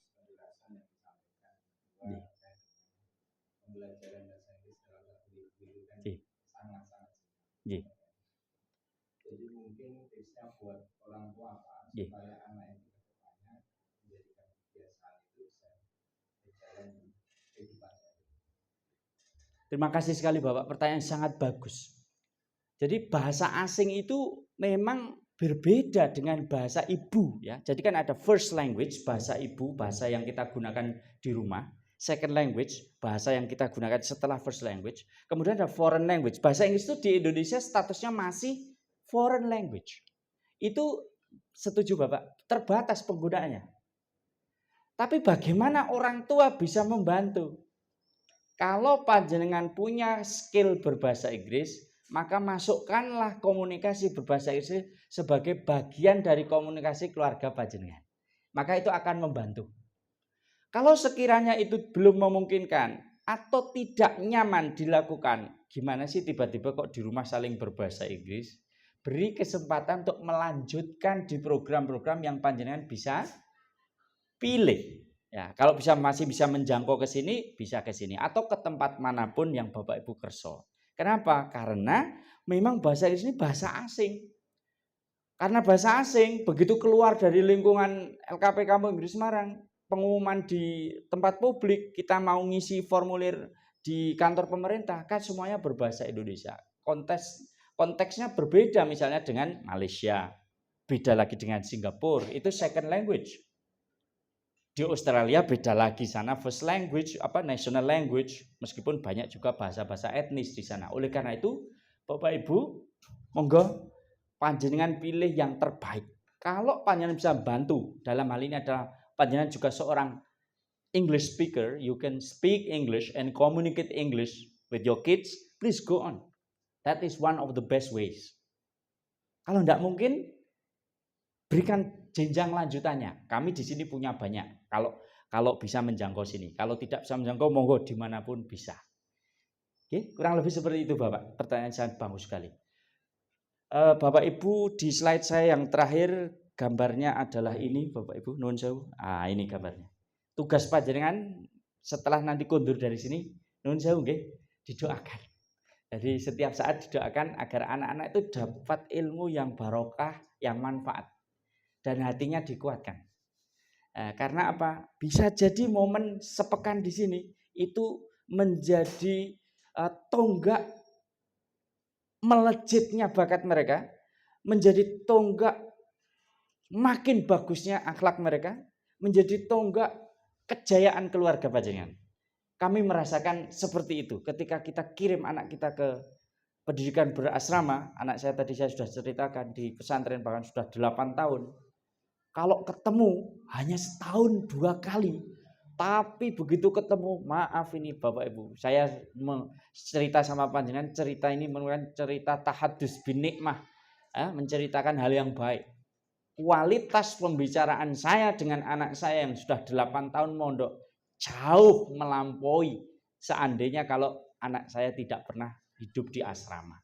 Nggih. Nggih. Jadi mungkin tipsnya buat orang tua Pak, Nggih. supaya anak itu kedepannya menjadikan kebiasaan itu bisa berjalan di kehidupannya. Terima kasih sekali Bapak, pertanyaan sangat bagus. Jadi bahasa asing itu memang berbeda dengan bahasa ibu ya. Jadi kan ada first language, bahasa ibu, bahasa yang kita gunakan di rumah. Second language, bahasa yang kita gunakan setelah first language. Kemudian ada foreign language. Bahasa Inggris itu di Indonesia statusnya masih foreign language. Itu setuju Bapak, terbatas penggunaannya. Tapi bagaimana orang tua bisa membantu? Kalau panjenengan punya skill berbahasa Inggris, maka masukkanlah komunikasi berbahasa Inggris sebagai bagian dari komunikasi keluarga panjenengan. Maka itu akan membantu. Kalau sekiranya itu belum memungkinkan atau tidak nyaman dilakukan, gimana sih tiba-tiba kok di rumah saling berbahasa Inggris? Beri kesempatan untuk melanjutkan di program-program yang panjenengan bisa pilih. Ya, kalau masih bisa menjangkau ke sini, bisa ke sini atau ke tempat manapun yang Bapak Ibu kerso. Kenapa? Karena memang bahasa Inggris ini bahasa asing. Karena bahasa asing, begitu keluar dari lingkungan LKP Kampung Inggris Semarang, pengumuman di tempat publik, kita mau ngisi formulir di kantor pemerintah, kan semuanya berbahasa Indonesia. Konteksnya berbeda misalnya dengan Malaysia, beda lagi dengan Singapura, itu second language. Di Australia beda lagi, sana first language, national language, meskipun banyak juga bahasa-bahasa etnis di sana. Oleh karena itu, Bapak Ibu, monggo panjenengan pilih yang terbaik. Kalau panjenengan bisa bantu, dalam hal ini adalah panjenengan juga seorang English speaker, you can speak English and communicate English with your kids, please go on. That is one of the best ways. Kalau tidak mungkin, berikan jenjang lanjutannya. Kami di sini punya banyak. Kalau bisa menjangkau sini, kalau tidak bisa menjangkau, monggo dimanapun bisa. Oke, kurang lebih seperti itu Bapak. Pertanyaan sangat bagus sekali. Bapak Ibu, di slide saya yang terakhir gambarnya adalah ini Bapak Ibu. Nuwun sewu. Ini gambarnya. Tugas panjenengan setelah nanti kondur dari sini, nuwun sewu nggih, didoakan. Jadi setiap saat didoakan agar anak-anak itu dapat ilmu yang barokah, yang manfaat. Dan hatinya dikuatkan. Karena apa? Bisa jadi momen sepekan di sini itu menjadi tonggak melejitnya bakat mereka, menjadi tonggak makin bagusnya akhlak mereka, menjadi tonggak kejayaan keluarga panjenengan. Kami merasakan seperti itu ketika kita kirim anak kita ke pendidikan berasrama. Anak saya tadi saya sudah ceritakan di pesantren bahkan sudah 8 tahun. Kalau ketemu hanya setahun 2 kali. Tapi begitu ketemu, maaf ini Bapak Ibu, saya cerita sama panjenengan, cerita ini merupakan cerita tahadus bin nikmah, menceritakan hal yang baik. Kualitas pembicaraan saya dengan anak saya yang sudah 8 tahun mondok jauh melampaui seandainya kalau anak saya tidak pernah hidup di asrama.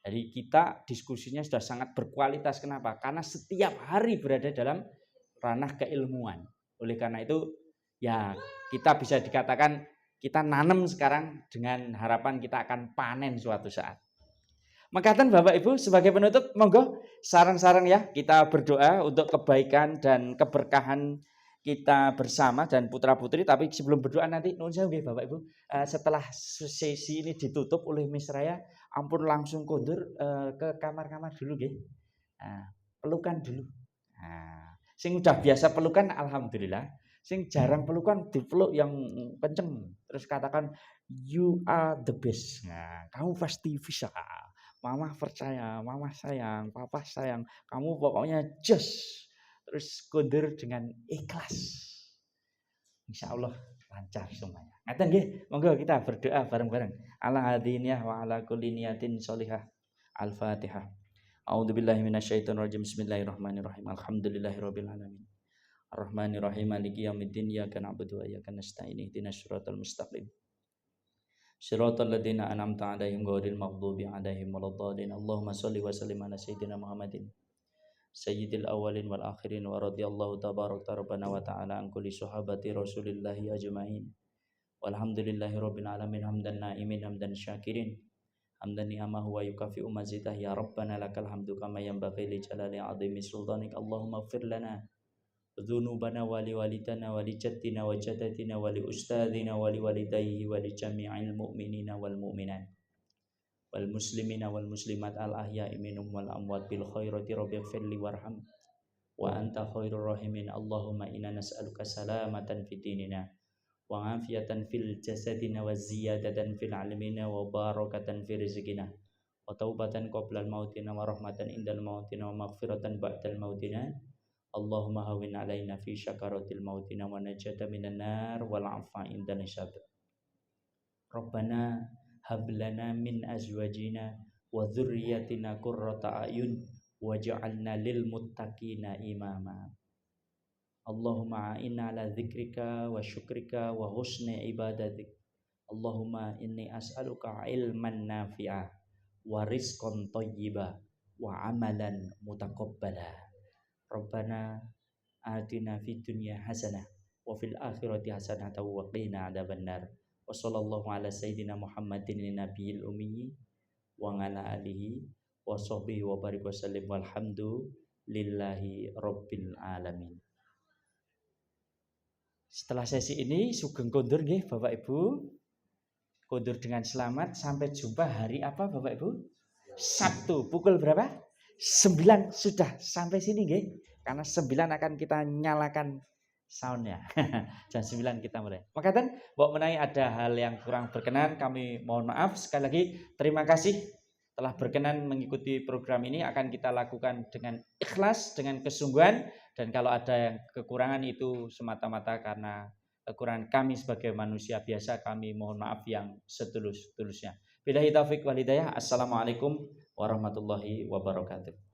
Jadi kita diskusinya sudah sangat berkualitas. Kenapa? Karena setiap hari berada dalam ranah keilmuan. Oleh karena itu ya kita bisa dikatakan kita nanam sekarang dengan harapan kita akan panen suatu saat. Makatan Bapak Ibu, sebagai penutup monggo sarang-sarang ya kita berdoa untuk kebaikan dan keberkahan kita bersama dan putra-putri. Tapi sebelum berdoa nanti nuwun sewu nggih Bapak Ibu, setelah sesi ini ditutup oleh Miss Raya, ampun langsung kondur ke kamar-kamar dulu nggih. Pelukan dulu. Sing udah biasa pelukan alhamdulillah. Sing jarang pelukan dipeluk yang kenceng. Terus katakan you are the best. Nah, kamu pasti bisa. Mama percaya, mama sayang, papa sayang. Kamu pokoknya just. Terus kondur dengan ikhlas. Insya Allah lancar semuanya. Ngaten nggih, monggo kita berdoa bareng-bareng. Ala hadiniyah wa ala kulli niyatin sholihah. Al-Fatihah. A'udzubillahi minasyaitonir rajim. Bismillahirrahmanirrahim. Alhamdulillahirabbil alamin. Ar-Rahmanir-Rahim. Maliki yaumiddin. Iyyaka na'budu wa iyyaka nasta'in. Ihdinas siratal mustaqim. Shiratal ladzina an'amta 'alaihim ghairil maghdubi 'alaihim waladdallin. Allahumma shalli wa sallim ala sayyidina Muhammadin sayyidil awwalin wal akhirin wa radhiyallahu tabaraka rabbana wa ta'ala an kulli sahabati rasulillahi ajma'in. Walhamdulillahi rabbil alamin. Hamdan na'imin hamdan syakirin. Hamdan ni'amahu wa yukafi'u mazidah. Ya Rabbana lakal hamdu kama yanbaghi li jalali 'azimi sultanik. Allahumma ighfir lana dzunubana wa li walidana wa li jaddina wa jaddatina wa li ustadzina wa li walidayhi wa li jami'il mu'minina wal mu'minat wal muslimina wal muslimat al ahya'i minhum wal amwat bil khairati rabbighfir li warham wa anta khairur rahimin. Allahumma inna nas'aluka salamatan fid dinina wa afiyatan fil jasadina wa ziyadatan fil ilmina wa barakatan fi rizqina wa taubatan qabla al mautina wa rahmatan indal mautina wa maghfiratan ba'dal mautina. Allahumma hawin alaina fi syakaratil mautina wa najata minan nar wal afa indan hisab. Rabbana hab lana min azwajina wa dzurriyyatina qurrata a'yun waj'alna lil muttaqina imama. Allahumma inna ala dzikrika wa syukrika wa husni ibadatik. Allahumma inni as'aluka ilman nafi'a wa rizqan thayyiba wa amalan mutaqabbala. Rabbana atina fid dunya hasanah wa fil akhirati hasanah wa qina adzabannar. Wa sallallahu ala sayyidina Muhammadin nabiyil ummi wa ala alihi wa sahbihi wa barik wa sallim walhamdulillahi rabbil alamin. Setelah sesi ini sugeng kondur nggih Bapak Ibu. Kondur dengan selamat, sampai jumpa hari apa Bapak Ibu? Sabtu pukul berapa? 9 sudah sampai sini nggih. Karena 9 akan kita nyalakan soundnya. Jam 9 kita mulai. Makatan mbok menawi ada hal yang kurang berkenan, kami mohon maaf. Sekali lagi terima kasih telah berkenan mengikuti program ini. Akan kita lakukan dengan ikhlas, dengan kesungguhan, dan kalau ada yang kekurangan itu semata-mata karena kekurangan kami sebagai manusia biasa. Kami mohon maaf yang setulus-tulusnya. Billahi taufik wal hidayah. Assalamualaikum warahmatullahi wabarakatuh.